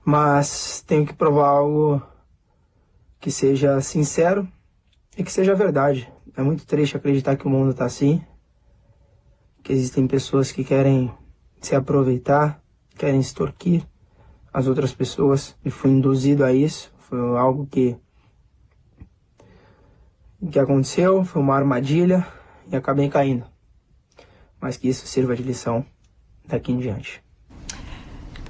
Mas tenho que provar algo que seja sincero e que seja verdade. É muito triste acreditar que o mundo tá assim, que existem pessoas que querem se aproveitar, querem extorquir as outras pessoas, e fui induzido a isso. Foi algo que aconteceu, foi uma armadilha e acabei caindo. Mas que isso sirva de lição daqui em diante.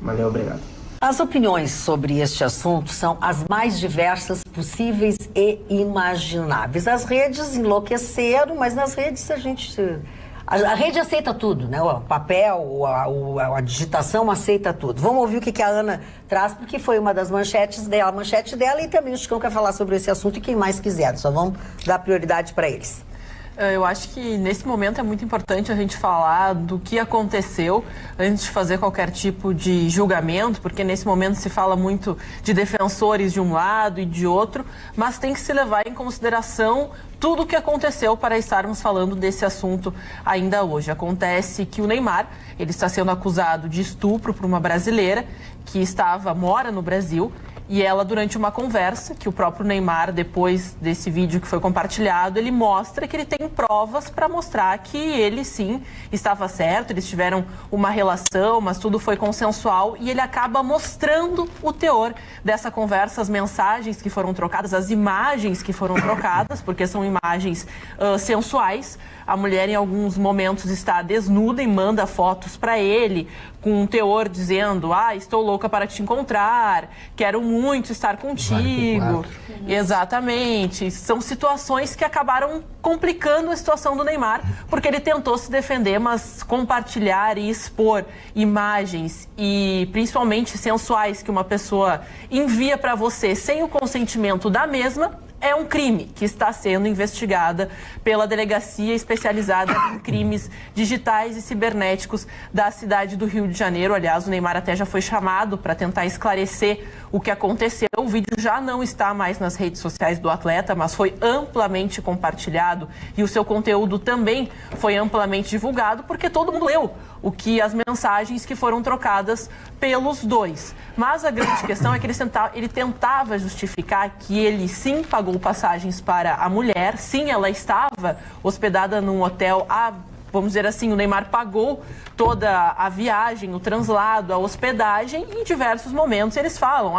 Valeu, obrigado. As opiniões sobre este assunto são as mais diversas possíveis e imagináveis. As redes enlouqueceram, mas nas redes a rede aceita tudo, né? O papel, a digitação aceita tudo. Vamos ouvir o que a Ana traz, porque foi uma das manchete dela, e também o Chicão quer falar sobre esse assunto, e quem mais quiser. Só vamos dar prioridade para eles. Eu acho que nesse momento é muito importante a gente falar do que aconteceu antes de fazer qualquer tipo de julgamento, porque nesse momento se fala muito de defensores de um lado e de outro, mas tem que se levar em consideração tudo o que aconteceu para estarmos falando desse assunto ainda hoje. Acontece que o Neymar, ele está sendo acusado de estupro por uma brasileira que mora no Brasil. E ela, durante uma conversa, que o próprio Neymar, depois desse vídeo que foi compartilhado, ele mostra que ele tem provas para mostrar que ele, sim, estava certo, eles tiveram uma relação, mas tudo foi consensual, e ele acaba mostrando o teor dessa conversa, as mensagens que foram trocadas, as imagens que foram trocadas, porque são imagens sensuais. A mulher, em alguns momentos, está desnuda e manda fotos para ele, com um teor dizendo: estou louca para te encontrar, quero muito estar contigo. Exatamente. São situações que acabaram complicando a situação do Neymar, porque ele tentou se defender, mas compartilhar e expor imagens, e principalmente sensuais, que uma pessoa envia para você sem o consentimento da mesma, é um crime que está sendo investigada pela Delegacia Especializada em Crimes Digitais e Cibernéticos da cidade do Rio de Janeiro. Aliás, o Neymar até já foi chamado para tentar esclarecer o que aconteceu. O vídeo já não está mais nas redes sociais do atleta, mas foi amplamente compartilhado, e o seu conteúdo também foi amplamente divulgado, porque todo mundo leu as mensagens que foram trocadas pelos dois. Mas a grande questão é que ele tentava justificar que ele sim pagou passagens para a mulher, sim, ela estava hospedada num hotel, vamos dizer assim, o Neymar pagou toda a viagem, o translado, a hospedagem, e em diversos momentos eles falam: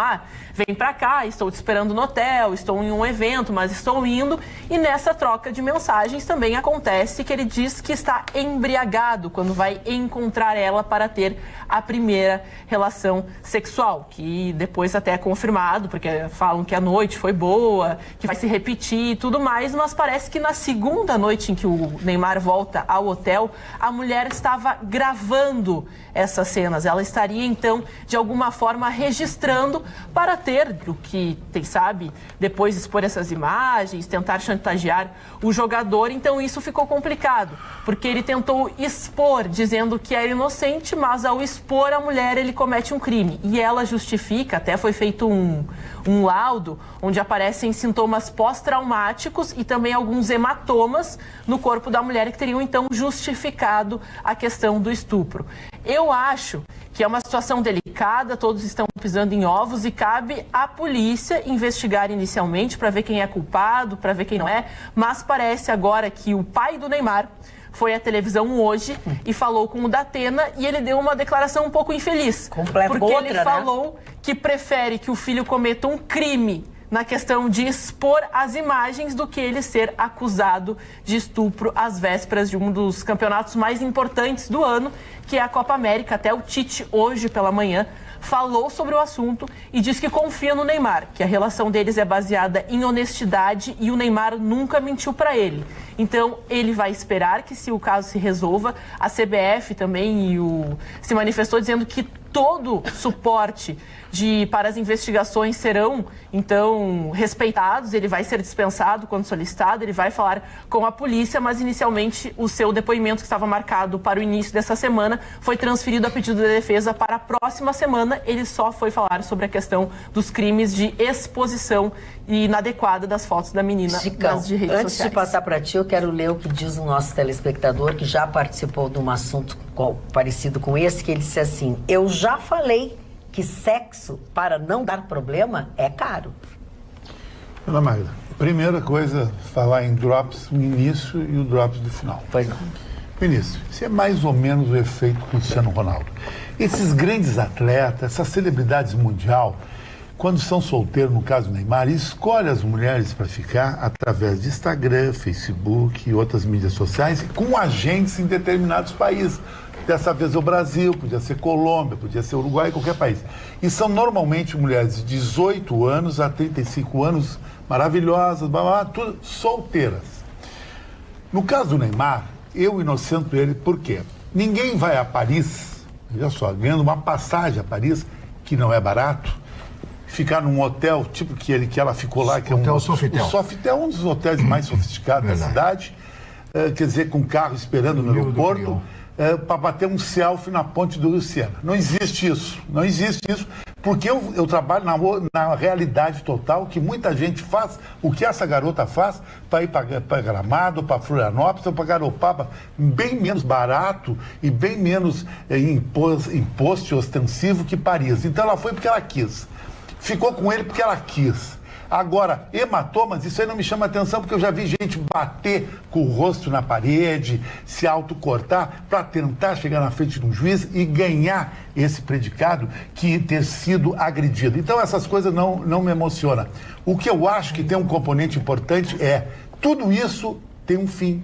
vem pra cá, estou te esperando no hotel, estou em um evento, mas estou indo. E nessa troca de mensagens também acontece que ele diz que está embriagado quando vai encontrar ela para ter a primeira relação sexual, que depois até é confirmado, porque falam que a noite foi boa, que vai se repetir e tudo mais, mas parece que na segunda noite em que o Neymar volta ao hotel, a mulher estava gravando essas cenas. Ela estaria, então, de alguma forma registrando para ter o que, quem sabe, depois expor essas imagens, tentar chantagear o jogador. Então isso ficou complicado, porque ele tentou expor, dizendo que era inocente, mas ao expor a mulher ele comete um crime. E ela justifica, até foi feito um laudo onde aparecem sintomas pós-traumáticos e também alguns hematomas no corpo da mulher que teriam então justificado a questão do estupro. Eu acho que é uma situação delicada, todos estão pisando em ovos e cabe à polícia investigar inicialmente para ver quem é culpado, para ver quem não é, mas parece agora que o pai do Neymar foi à televisão hoje e falou com o Datena, e ele deu uma declaração um pouco infeliz. Porque ele falou que prefere que o filho cometa um crime na questão de expor as imagens do que ele ser acusado de estupro às vésperas de um dos campeonatos mais importantes do ano, que é a Copa América. Até o Tite, hoje pela manhã, falou sobre o assunto e diz que confia no Neymar, que a relação deles é baseada em honestidade e o Neymar nunca mentiu para ele. Então, ele vai esperar que, se o caso se resolva, a CBF também se manifestou dizendo que todo suporte para as investigações serão, então, respeitados. Ele vai ser dispensado quando solicitado, ele vai falar com a polícia, mas inicialmente o seu depoimento, que estava marcado para o início dessa semana, foi transferido a pedido da defesa para a próxima semana. Ele só foi falar sobre a questão dos crimes de exposição inadequada das fotos da menina nas de redes antes sociais. de passar para ti, eu quero ler o que diz o nosso telespectador, que já participou de um assunto parecido com esse, que ele disse assim: eu já falei que sexo, para não dar problema, é caro. Ana Magda, primeira coisa, falar em drops no início e o drops do final. Pois não. Ministro, isso é mais ou menos o efeito Cristiano Ronaldo. Esses grandes atletas, essas celebridades mundial, quando são solteiros, no caso do Neymar, escolhem as mulheres para ficar através de Instagram, Facebook e outras mídias sociais, com agentes em determinados países. Dessa vez o Brasil, podia ser Colômbia, podia ser Uruguai, qualquer país. E são normalmente mulheres de 18 anos a 35 anos, maravilhosas, tudo solteiras. No caso do Neymar, eu inocento ele, por quê? Ninguém vai a Paris, olha só, ganhando uma passagem a Paris, que não é barato, ficar num hotel, tipo que ela ficou lá, que é Hotel Sofitel. O Sofitel é um dos hotéis mais sofisticados da cidade, quer dizer, com carro esperando no aeroporto, para bater um selfie na ponte do Rio Sena. Não existe isso, porque eu trabalho na realidade total, que muita gente faz o que essa garota faz para ir para Gramado, para Florianópolis, ou para Garopaba, bem menos barato e bem menos imposto ostensivo que Paris. Então ela foi porque ela quis, ficou com ele porque ela quis. Agora, hematomas, isso aí não me chama atenção, porque eu já vi gente bater com o rosto na parede, se autocortar, para tentar chegar na frente de um juiz e ganhar esse predicado que ter sido agredido. Então, essas coisas não me emocionam. O que eu acho que tem um componente importante é, tudo isso tem um fim.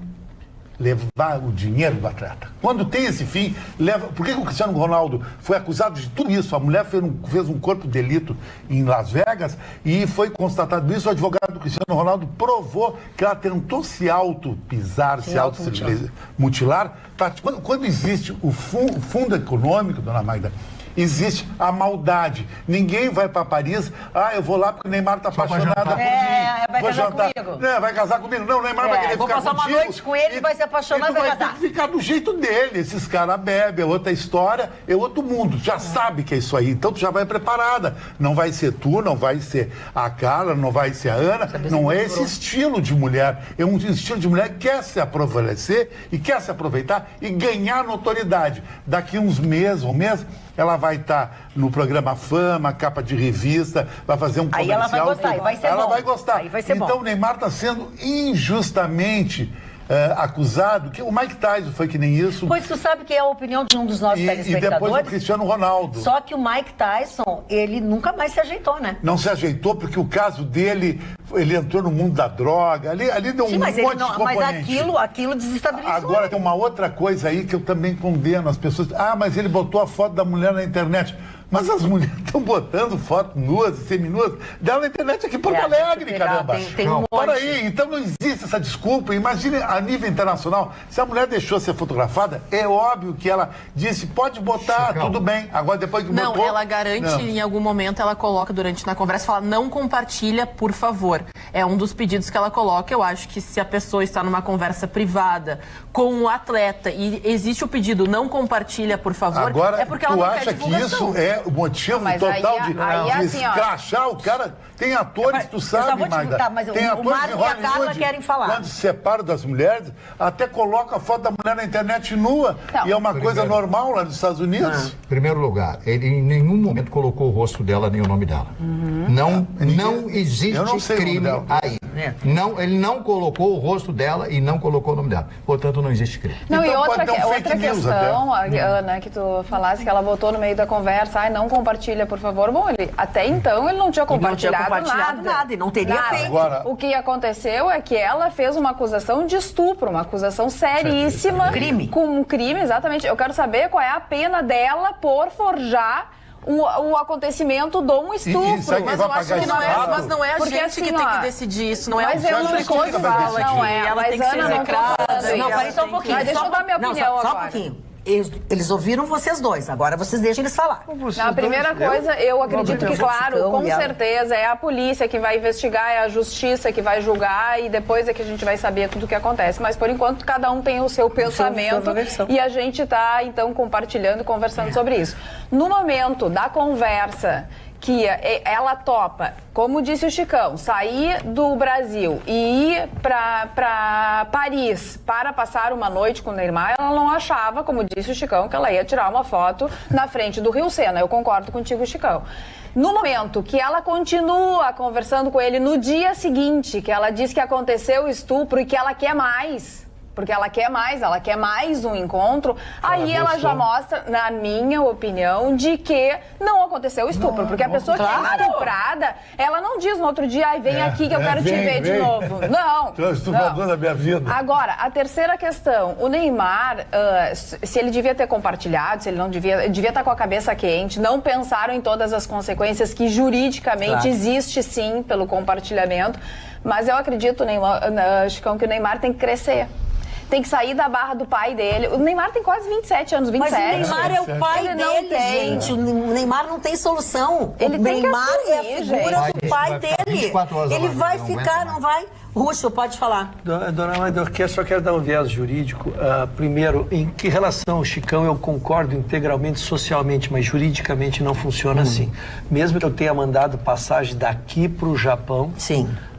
Levar o dinheiro do atleta. Quando tem esse fim, leva. Por que o Cristiano Ronaldo foi acusado de tudo isso? A mulher fez um corpo de delito em Las Vegas e foi constatado isso. O advogado do Cristiano Ronaldo provou que ela tentou se auto-pisar, se auto-mutilar. Quando existe o fundo econômico, dona Magda, existe a maldade. Ninguém vai para Paris, eu vou lá porque o Neymar está apaixonado por mim. Vai casar comigo. Vai casar comigo. Não, o Neymar vai querer vou ficar passar contigo. uma noite com ele, vai se apaixonar e vai casar. Tem que ficar do jeito dele. Esses caras bebem, é outra história, é outro mundo. Já sabe que é isso aí. Então tu já vai preparada. Não vai ser tu, não vai ser a Carla, não vai ser a Ana. Não é esse estilo de mulher. É um estilo de mulher que quer se prevalecer e quer se aproveitar e ganhar notoriedade. Daqui uns meses, ela vai estar no programa Fama, capa de revista, vai fazer um comercial. Aí ela vai gostar, e vai ser bom. Ela vai gostar. Aí vai ser então bom. O Neymar está sendo injustamente acusado, que o Mike Tyson foi que nem isso. Pois tu sabe que é a opinião de um dos nossos telespectadores. E depois o Cristiano Ronaldo. Só que o Mike Tyson, ele nunca mais se ajeitou, né? Não se ajeitou porque o caso dele, ele entrou no mundo da droga, ali deu um monte de componente. Mas aquilo desestabilizou. Agora tem uma outra coisa aí que eu também condeno as pessoas. Mas ele botou a foto da mulher na internet. Mas as mulheres estão botando foto nuas e seminuas dela na internet aqui em Porto Alegre, caramba. Tem um monte. Para aí, então não existe essa desculpa. Imagine a nível internacional, se a mulher deixou ser fotografada, é óbvio que ela disse, pode botar, tudo bem. Agora depois que botou... Não, ela garante, em algum momento, ela coloca na conversa, fala, não compartilha, por favor. É um dos pedidos que ela coloca. Eu acho que se a pessoa está numa conversa privada com o atleta e existe o pedido, não compartilha, por favor, agora, é porque ela não quer divulgação. Tu acha que isso é o motivo total de escrachar o cara? Tem atores, tu sabe, Magda. Tem atores o Mário e a Carla querem falar. Quando se separam das mulheres, até coloca a foto da mulher na internet nua. E é uma coisa normal lá nos Estados Unidos. Em primeiro lugar, ele em nenhum momento colocou o rosto dela nem o nome dela. Não existe crime aí. Ele não colocou o rosto dela e não colocou o nome dela. Portanto, não existe crime. Não, e outra questão, Ana, que tu falasse que ela botou no meio da conversa, não compartilha, por favor. Bom, até então ele não tinha compartilhado nada e não teria feito. Agora, o que aconteceu é que ela fez uma acusação de estupro, uma acusação seríssima. Crime. Com um crime, exatamente. Eu quero saber qual é a pena dela por forjar o acontecimento de um estupro. Mas eu acho que não é a gente assim, que tem que decidir isso, não é mas eu não estou fala que ela tem que ser execrada. Não, peraí só um pouquinho. Deixa eu dar minha opinião agora. Só um pouquinho. Eles ouviram vocês dois, agora vocês deixam eles falar. A primeira coisa, eu acredito que, claro, com certeza é a polícia que vai investigar, é a justiça que vai julgar e depois é que a gente vai saber tudo o que acontece. Mas, por enquanto, cada um tem o seu pensamento e a gente está, então, compartilhando e conversando sobre isso. No momento da conversa que ela topa, como disse o Chicão, sair do Brasil e ir para Paris para passar uma noite com o Neymar, ela não achava, como disse o Chicão, que ela ia tirar uma foto na frente do Rio Sena. Eu concordo contigo, Chicão. No momento que ela continua conversando com ele no dia seguinte, que ela diz que aconteceu o estupro e que ela quer mais, porque ela quer mais um encontro, aí ela já mostra, na minha opinião, de que não aconteceu o estupro, porque a pessoa que é estuprada, ela não diz no outro dia, vem aqui que eu quero te ver de novo. Não. Tu é estuprador da minha vida. Agora, a terceira questão, o Neymar, se ele devia ter compartilhado, se ele não devia estar com a cabeça quente, não pensaram em todas as consequências que juridicamente existe sim pelo compartilhamento, mas eu acredito, Chicão, que o Neymar tem que crescer. Tem que sair da barra do pai dele. O Neymar tem quase 27 anos, 27. Mas o Neymar é o pai dele, gente. O Neymar não tem solução. O Neymar é a figura do pai dele. Ele vai ficar, não vai... Russo, pode falar. Dona Maida, eu só quero dar um viés jurídico. Primeiro, em que relação ao Chicão, eu concordo integralmente socialmente, mas juridicamente não funciona assim. Mesmo que eu tenha mandado passagem daqui para o Japão,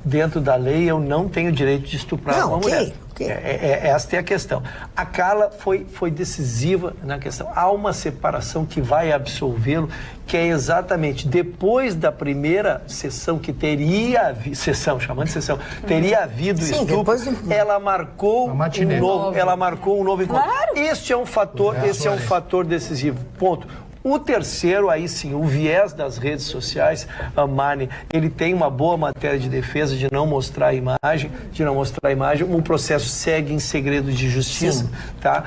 dentro da lei, eu não tenho direito de estuprar uma mulher. Esta é a questão. A Carla foi decisiva na questão. Há uma separação que vai absolvê-lo, que é exatamente depois da primeira sessão que teria teria havido estupro, ela marcou um novo encontro. Claro. Este é um fator decisivo. Ponto. O terceiro, aí sim, o viés das redes sociais, a Mani, ele tem uma boa matéria de defesa de não mostrar a imagem, o processo segue em segredo de justiça, tá?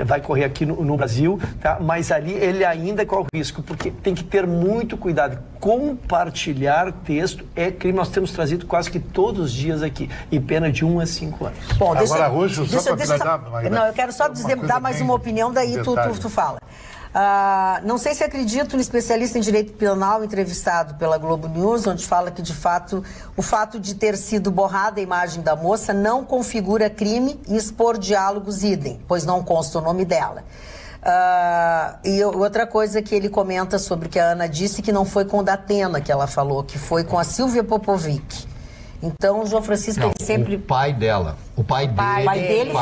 Vai correr aqui no Brasil, tá? Mas ali ele ainda corre o risco, porque tem que ter muito cuidado. Compartilhar texto é crime, nós temos trazido quase que todos os dias aqui, e pena de 1 a 5 anos. Bom, eu quero só dar mais uma opinião, daí tu fala. Não sei se acredito no especialista em direito penal entrevistado pela Globo News, onde fala que, de fato, o fato de ter sido borrada a imagem da moça não configura crime e expor diálogos idem, pois não consta o nome dela. E outra coisa que ele comenta sobre o que a Ana disse, que não foi com o Datena que ela falou, que foi com a Silvia Popovic. Então, o João Francisco, ele sempre... O pai dele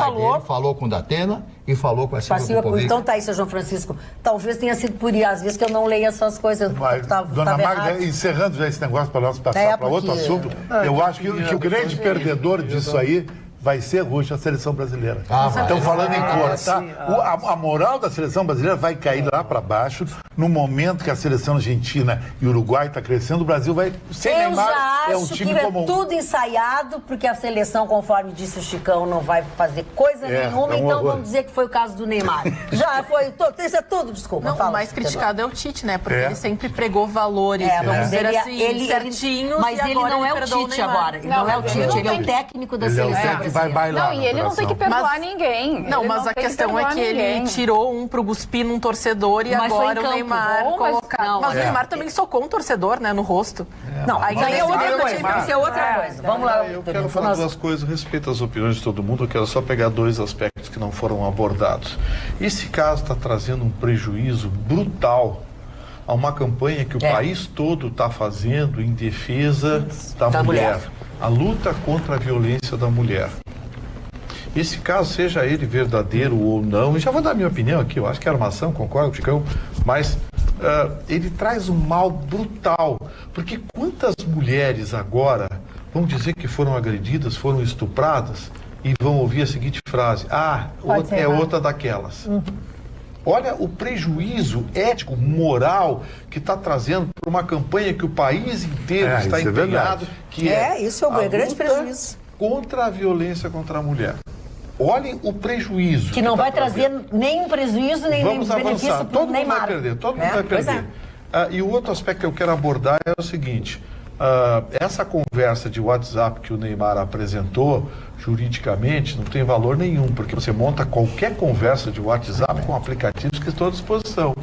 falou com o Datena e falou com a Silvia Popovic. Então tá aí, seu João Francisco. Talvez tenha sido por aí, às vezes que eu não leio essas coisas. Dona Magda, encerrando já esse negócio para nós passar para outro assunto, eu acho que o grande perdedor disso aí vai ser a seleção brasileira. Estão falando em cor, tá? A moral da seleção brasileira vai cair lá para baixo no momento que a seleção argentina e Uruguai está crescendo. O Brasil vai sem Neymar, é um time comum. É tudo ensaiado, porque a seleção, conforme disse o Chicão, não vai fazer coisa nenhuma, então vamos dizer que foi o caso do Neymar. Já foi, isso é tudo, desculpa. Não, o mais criticado é o Tite, né? Porque ele sempre pregou valores, vamos dizer assim, certinhos. Mas ele não é o Tite agora. Ele não é o Tite, ele é o técnico da seleção. Vai bailar. Não, e ele não tem que perdoar ninguém. Não, mas a questão é que ele tirou um pro cuspir num torcedor e agora o Neymar colocar. Mas o Neymar também socou um torcedor, né, no rosto. Não, aí é outra coisa. Isso é outra coisa. Vamos lá. Eu quero falar duas coisas, respeito às opiniões de todo mundo. Eu quero só pegar dois aspectos que não foram abordados. Esse caso está trazendo um prejuízo brutal a uma campanha que o país todo está fazendo em defesa da mulher. A luta contra a violência da mulher. Esse caso, seja ele verdadeiro ou não, e já vou dar a minha opinião aqui, eu acho que é armação, concordo com o Chicão, mas ele traz um mal brutal, porque quantas mulheres agora vão dizer que foram agredidas, foram estupradas, e vão ouvir a seguinte frase, outra daquelas. Olha o prejuízo ético, moral, que está trazendo para uma campanha que o país inteiro está empenhado, que isso é um grande prejuízo contra a violência contra a mulher. Olhem o prejuízo. Que não vai trazer nenhum prejuízo, nem benefício para o Neymar. Todo mundo vai perder. E o outro aspecto que eu quero abordar é o seguinte. essa conversa de WhatsApp que o Neymar apresentou, juridicamente, não tem valor nenhum, porque você monta qualquer conversa de WhatsApp com aplicativos que estão à disposição.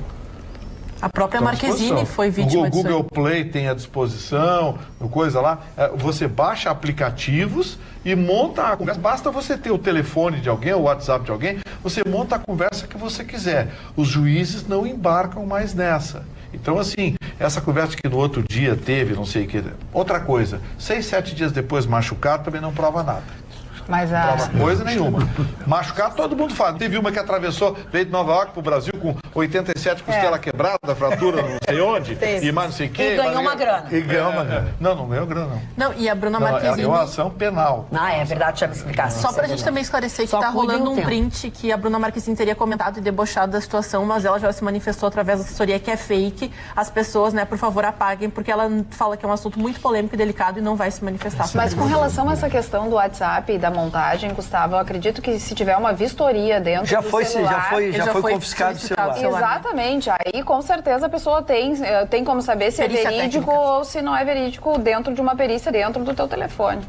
A própria Marquezine foi vítima disso. O Google Play tem à disposição, coisa lá. Você baixa aplicativos e monta a conversa. Basta você ter o telefone de alguém, o WhatsApp de alguém, você monta a conversa que você quiser. Os juízes não embarcam mais nessa. Então, assim, essa conversa que no outro dia teve, não sei o que... Outra coisa, 6, 7 dias depois machucado também não prova nada. Mas não prova coisa nenhuma. Machucado todo mundo fala. Teve uma que atravessou, veio de Nova York pro Brasil com 87 costela quebrada, fratura não sei onde, e mais não sei o que. E ganhou uma grana. E ganhou uma grana. Não ganhou grana, não. Não, e a Bruna Marquezine... Ela ganhou uma ação penal. É verdade, já me explicaram. Só pra gente também esclarecer que tá rolando um print que a Bruna Marquezine teria comentado e debochado da situação, mas ela já se manifestou através da assessoria que é fake. As pessoas, né, por favor, apaguem, porque ela fala que é um assunto muito polêmico e delicado e não vai se manifestar. Mas com relação a essa questão do WhatsApp e da montagem, Gustavo, eu acredito que se tiver uma vistoria dentro do celular... Já foi confiscado o celular. Exatamente. Aí, com certeza, a pessoa tem como saber se Perícia é verídico técnica. ou se não é verídico dentro de uma perícia dentro do teu telefone.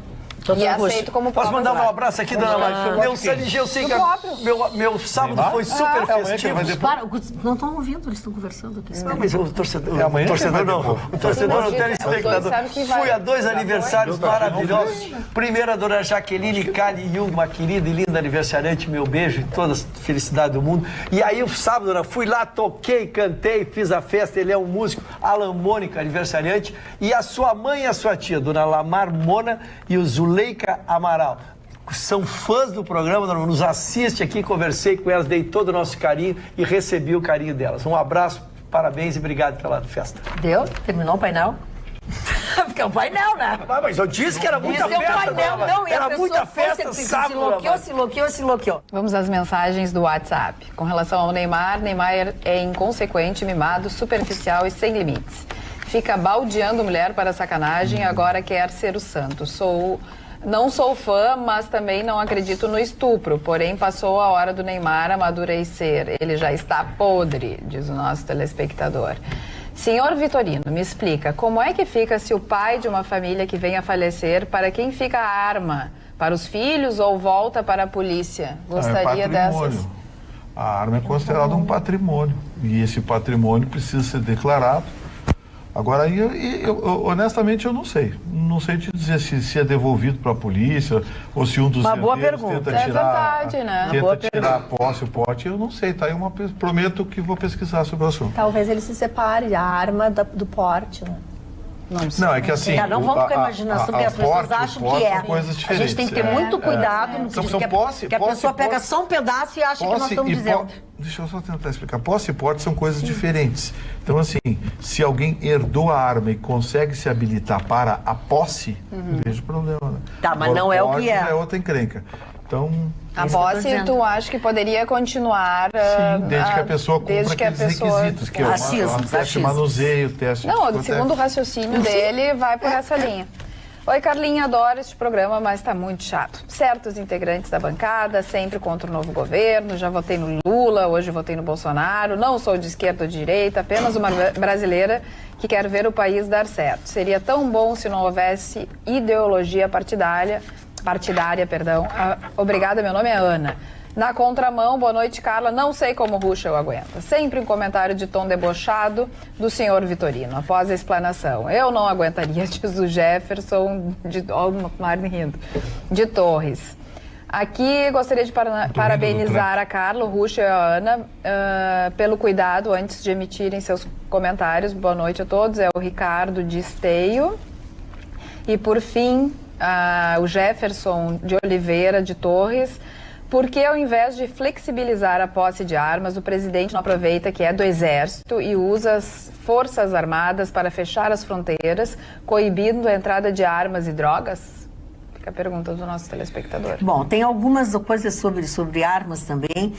E aceito como Posso mandar um abraço aqui, dona Maria? Meu Saligê, eu sei que meu sábado foi super festivo. Não estão ouvindo, eles estão conversando aqui. Não, mas o torcedor não. O torcedor, o telespectador. Fui a 2 aniversários maravilhosos. Primeiro, a dona Jaqueline Cali Jung, uma querida e linda aniversariante, meu beijo e toda a felicidade do mundo. E aí, o sábado, fui lá, toquei, cantei, fiz a festa. Ele é um músico, Alan Mônica, aniversariante. E a sua mãe e a sua tia, dona Lamar Mona e o Zuleika Amaral. São fãs do programa, nos assiste aqui, conversei com elas, dei todo o nosso carinho e recebi o carinho delas. Um abraço, parabéns e obrigado pela festa. Deu? Terminou o painel? Porque é um painel, né? Mas eu disse que era muita festa. Painel, não, e era muita festa, sábado. Se enlouqueou. Vamos às mensagens do WhatsApp. Com relação ao Neymar é inconsequente, mimado, superficial e sem limites. Fica baldeando mulher para sacanagem, agora quer ser o santo. Não sou fã, mas também não acredito no estupro. Porém, passou a hora do Neymar amadurecer. Ele já está podre, diz o nosso telespectador. Senhor Vitorino, me explica, como é que fica se o pai de uma família que vem a falecer, para quem fica a arma? Para os filhos ou volta para a polícia? Gostaria dessas... A arma é considerada um patrimônio. E esse patrimônio precisa ser declarado. Agora, honestamente, eu não sei. Não sei te dizer se é devolvido para a polícia ou se um dos herdeiros tenta tirar, tirar a posse, o pote. Eu não sei, tá? Prometo que vou pesquisar sobre o assunto. Talvez ele se separe a arma do porte, né? Não, é que assim... Não vamos com a imaginação, porque as pessoas acham que é. A gente tem que ter muito cuidado no que diz, que a pessoa pega só um pedaço e acha que nós estamos dizendo. Deixa eu só tentar explicar. Posse e porte são coisas diferentes. Então, assim, se alguém herdou a arma e consegue se habilitar para a posse, não vejo problema. Né? Tá, mas não é o que é. É outra encrenca. Então... A posse, tu acha que poderia continuar... Sim, desde que a pessoa cumpra aqueles requisitos, que é o teste de manuseio, o teste... Não, segundo o raciocínio dele, vai por essa linha. Oi, Carlinha, adoro este programa, mas está muito chato. Certos integrantes da bancada, sempre contra o novo governo, já votei no Lula, hoje votei no Bolsonaro, não sou de esquerda ou de direita, apenas uma brasileira que quer ver o país dar certo. Seria tão bom se não houvesse ideologia partidária. Obrigada, meu nome é Ana. Na contramão, boa noite, Carla. Não sei como o Ruschel aguenta. Sempre um comentário de tom debochado do senhor Vitorino, após a explanação. Eu não aguentaria, diz o Jefferson, de Torres. Aqui gostaria de parabenizar a Carla, o Ruschel e a Ana pelo cuidado antes de emitirem seus comentários. Boa noite a todos. É o Ricardo de Esteio. E, por fim, o Jefferson de Oliveira de Torres. Porque ao invés de flexibilizar a posse de armas, o presidente não aproveita que é do Exército e usa as Forças Armadas para fechar as fronteiras, coibindo a entrada de armas e drogas? Fica a pergunta do nosso telespectador. Bom, tem algumas coisas sobre armas também.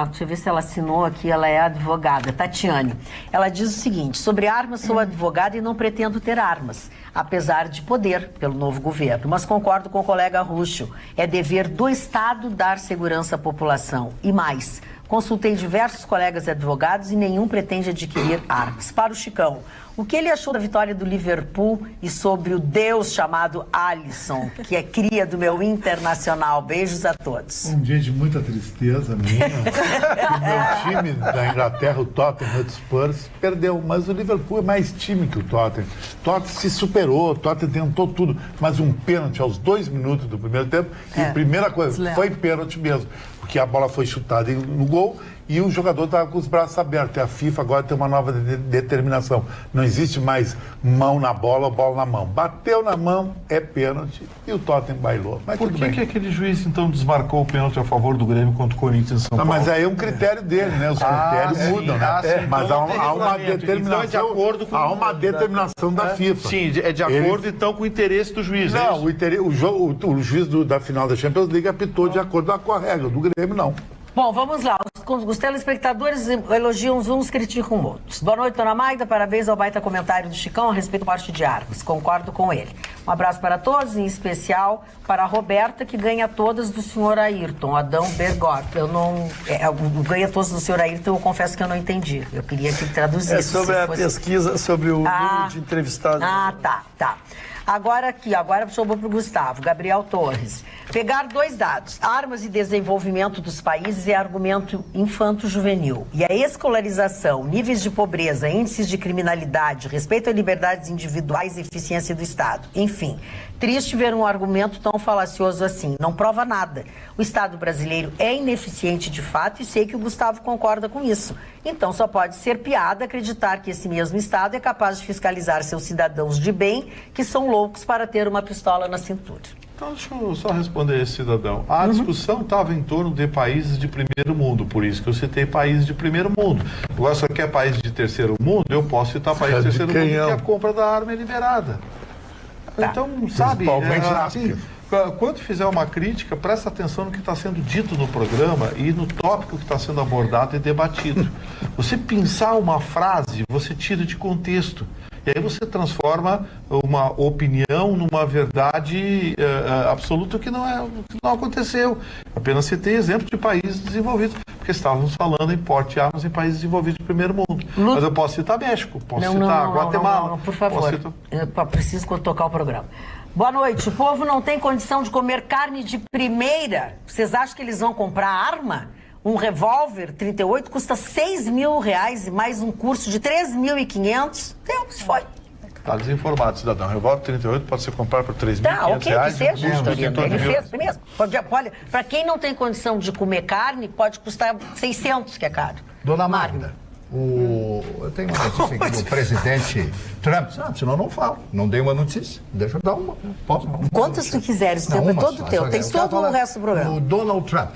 Deixa eu ver se ela assinou aqui, ela é advogada, Tatiane. Ela diz o seguinte: sobre armas, sou advogada e não pretendo ter armas, apesar de poder pelo novo governo. Mas concordo com o colega Ruschel, é dever do Estado dar segurança à população. E mais, Consultei diversos colegas advogados e nenhum pretende adquirir armas. Para o Chicão, o que ele achou da vitória do Liverpool e sobre o Deus chamado Alisson, que é cria do meu Internacional? Beijos a todos. Um dia de muita tristeza minha. O meu time da Inglaterra, o Tottenham Hotspur, perdeu. Mas o Liverpool é mais time que o Tottenham. O Tottenham se superou, o Tottenham tentou tudo. Mas um pênalti aos 2 minutos do primeiro tempo. E a primeira coisa, foi pênalti mesmo. Porque a bola foi chutada no gol e o jogador estava com os braços abertos. E a FIFA agora tem uma nova determinação. Não existe mais mão na bola ou bola na mão. Bateu na mão, é pênalti. E o Tottenham bailou. Mas por que aquele juiz, então, desmarcou o pênalti a favor do Grêmio contra o Corinthians em São Paulo? Mas aí é um critério dele, né? Os critérios mudam, né? Sim, mas então há uma determinação. Então é de acordo com há uma determinação da FIFA. Sim, é de acordo, então, com o interesse do juiz. Não, o juiz da final da Champions League apitou de acordo com a regra. Do Grêmio, não. Bom, vamos lá. Os telespectadores elogiam uns, criticam outros. Boa noite, dona Magda. Parabéns ao baita comentário do Chicão a respeito do porte de armas. Concordo com ele. Um abraço para todos, em especial para a Roberta, que ganha todas do senhor Ayrton, Adão Bergot. Eu não... ganha todas do senhor Ayrton, eu confesso que eu não entendi. Eu queria que traduzisse. É sobre a pesquisa, sobre o número de entrevistados. Tá. Agora sobrou para o Gustavo. Gabriel Torres. Pegar 2 dados. Armas e desenvolvimento dos países é argumento infanto-juvenil. E a escolarização, níveis de pobreza, índices de criminalidade, respeito a liberdades individuais e eficiência do Estado. Enfim, triste ver um argumento tão falacioso assim. Não prova nada. O Estado brasileiro é ineficiente de fato e sei que o Gustavo concorda com isso. Então só pode ser piada acreditar que esse mesmo Estado é capaz de fiscalizar seus cidadãos de bem que são loucos para ter uma pistola na cintura. Então, deixa eu só responder esse cidadão. A discussão estava em torno de países de primeiro mundo, por isso que eu citei países de primeiro mundo. Agora, se quer países de terceiro mundo, eu posso citar países de terceiro mundo que a compra da arma é liberada. Tá. Então, sabe, quando fizer uma crítica, presta atenção no que está sendo dito no programa e no tópico que está sendo abordado e debatido. Você pensar uma frase, você tira de contexto. E aí você transforma uma opinião numa verdade absoluta que não aconteceu. Apenas citei exemplos de países desenvolvidos, porque estávamos falando em porte de armas em países desenvolvidos de primeiro mundo. Mas eu posso citar México, posso citar Guatemala. Não, por favor, eu preciso tocar o programa. Boa noite. O povo não tem condição de comer carne de primeira. Vocês acham que eles vão comprar arma? Um revólver 38 custa R$6 mil e mais um curso de 3.500. Deus, foi. Está desinformado, cidadão. O revólver 38 pode ser comprado por R$3.500. Tá, ok, que seja, Vitorino. Ele fez mesmo. Olha, para quem não tem condição de comer carne, pode custar 600, que é caro. Dona Magda, eu tenho uma notícia aqui do presidente Trump. Senão eu não falo. Não dei uma notícia. Deixa eu dar uma. Posso? Quantas tu quiseres, o tempo é todo teu. Tem todo o resto do programa. O Donald Trump.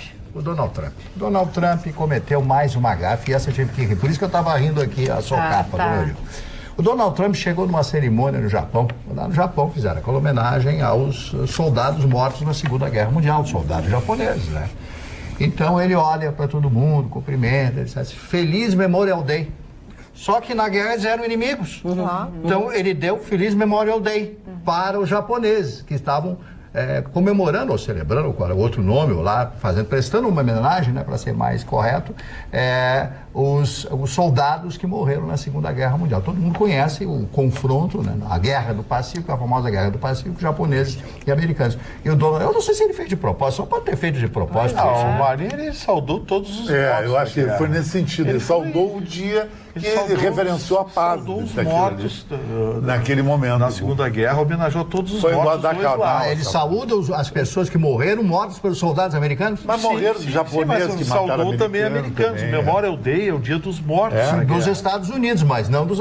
Donald Trump cometeu mais uma gafe e essa eu tive que rir. Por isso que eu estava rindo aqui a socapa do olho. O Donald Trump chegou numa cerimônia no Japão. Lá no Japão fizeram aquela homenagem aos soldados mortos na Segunda Guerra Mundial, soldados japoneses, né? Então ele olha para todo mundo, cumprimenta, ele diz assim, Feliz Memorial Day. Só que na guerra eles eram inimigos. Então ele deu Feliz Memorial Day para os japoneses que estavam comemorando ou celebrando, qual é o outro nome, ou lá, prestando uma homenagem, né, para ser mais correto, os soldados que morreram na Segunda Guerra Mundial. Todo mundo conhece o confronto, né, a Guerra do Pacífico, a famosa Guerra do Pacífico, japoneses e americanos. E o Donald, eu não sei se ele fez de propósito, só pode ter feito de propósito. O Marinho, ele saudou todos os mortos. Eu acho que foi nesse sentido. Ele saudou o dia que ele reverenciou a paz. Saudou os mortos naquele momento. Na Segunda Guerra, homenageou todos os mortos. Ele saúda as pessoas que morreram mortas pelos soldados americanos? Mas morreram os japoneses que mataram saudou também americanos. Memorial Day é o dia dos mortos. Dos Estados Unidos, mas não dos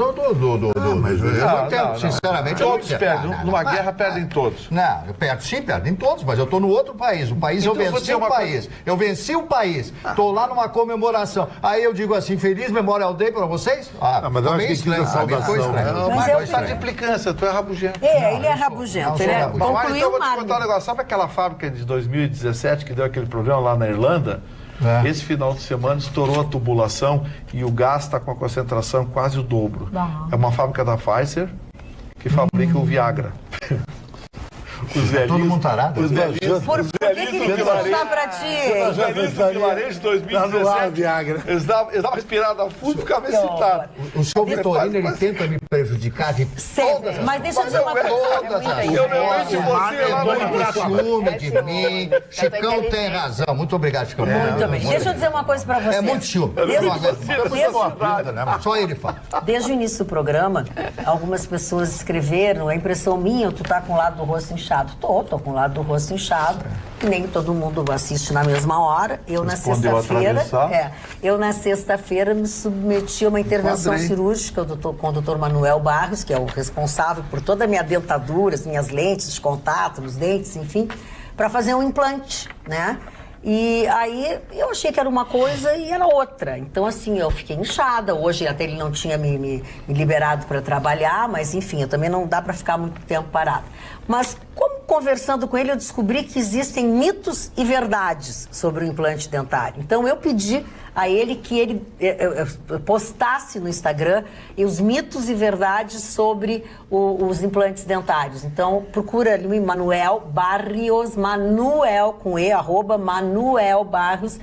sinceramente, todos perdem. Numa guerra perdem todos. Não, perdem todos, mas eu estou no outro país. O país eu venci o país. Eu venci o país. Estou lá numa comemoração. Aí eu digo assim, Feliz Memorial Day para vocês? Mas eu acho que aquilo é saudação. Mas ele está de implicância, tu é rabugento. Ele é rabugento. Ele concluiu então eu vou te contar um negócio. Sabe aquela fábrica de 2017 que deu aquele problema lá na Irlanda? Esse final de semana estourou a tubulação e o gás está com a concentração quase o dobro. É uma fábrica da Pfizer que fabrica o Viagra. todo mundo tarado. Os velhinhos. Por que ele quis dar pra ti? Os velhinhos do Guimarães de 2017. Eles davam respirada a fundo e ficavam excitados. O senhor Vitorino, ele tenta me prejudicar de todas as... Mas deixa eu dizer uma coisa. Eu lembrei de você lá no ciúme de mim. Chicão tem razão. Muito obrigado, Chicão. Muito bem. Deixa eu dizer uma coisa pra você. É muito ciúme. Só ele fala. Desde o início do programa, algumas pessoas escreveram, a impressão minha, tu tá com o lado do rosto inchado. Tô com o lado do rosto inchado. Nem todo mundo assiste na mesma hora. Eu na sexta-feira me submeti a uma intervenção cirúrgica com o Dr. Manuel Barros, que é o responsável por toda a minha dentadura, as minhas lentes de contato, nos dentes, enfim, para fazer um implante, né? E aí eu achei que era uma coisa e era outra. Então, assim, eu fiquei inchada. Hoje até ele não tinha me liberado para trabalhar, mas enfim, eu também não dá para ficar muito tempo parada. Mas, como conversando com ele, eu descobri que existem mitos e verdades sobre o implante dentário. Então, eu pedi a ele que ele postasse no Instagram os mitos e verdades sobre os implantes dentários. Então, procura ali o Manuel Barrios, Manuel com E, @Manuel Barros,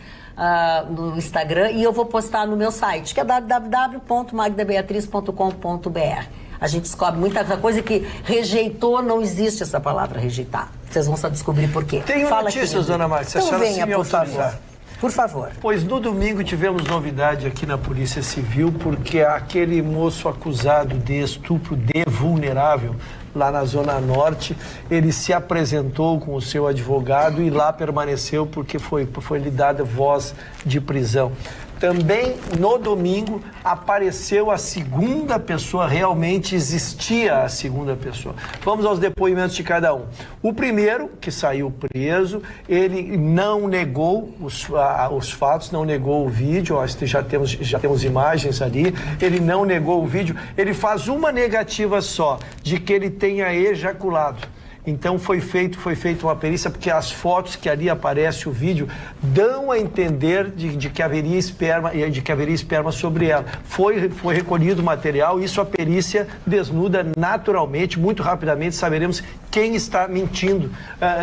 no Instagram, e eu vou postar no meu site, que é www.magdabeatriz.com.br. A gente descobre muita coisa que rejeitou, não existe essa palavra rejeitar. Vocês vão só descobrir por quê. Tem notícias, dona Márcia, então venha, por favor. Por favor. Pois no domingo tivemos novidade aqui na Polícia Civil, porque aquele moço acusado de estupro de vulnerável, lá na Zona Norte, ele se apresentou com o seu advogado e lá permaneceu porque foi-lhe dada voz de prisão. Também no domingo apareceu a segunda pessoa, realmente existia a segunda pessoa. Vamos aos depoimentos de cada um. O primeiro, que saiu preso, ele não negou os fatos, não negou o vídeo, já temos imagens ali, ele não negou o vídeo, ele faz uma negativa só, de que ele tenha ejaculado. Então foi feita uma perícia, porque as fotos que ali aparece o vídeo dão a entender de que haveria esperma sobre ela. Foi recolhido o material, isso a perícia desnuda naturalmente, muito rapidamente saberemos quem está mentindo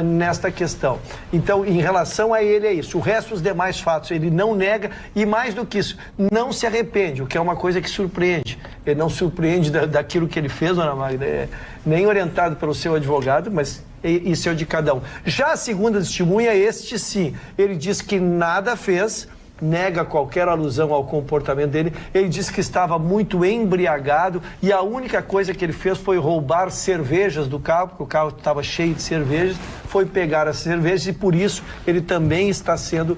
nesta questão. Então, em relação a ele é isso. O resto dos demais fatos ele não nega e, mais do que isso, não se arrepende, o que é uma coisa que surpreende. Ele não surpreende daquilo que ele fez, dona Magda, nem orientado pelo seu advogado, mas isso é o de cada um. Já a segunda testemunha, este sim, ele diz que nada fez, nega qualquer alusão ao comportamento dele, ele disse que estava muito embriagado e a única coisa que ele fez foi roubar cervejas do carro, porque o carro estava cheio de cervejas, foi pegar as cervejas e por isso ele também está sendo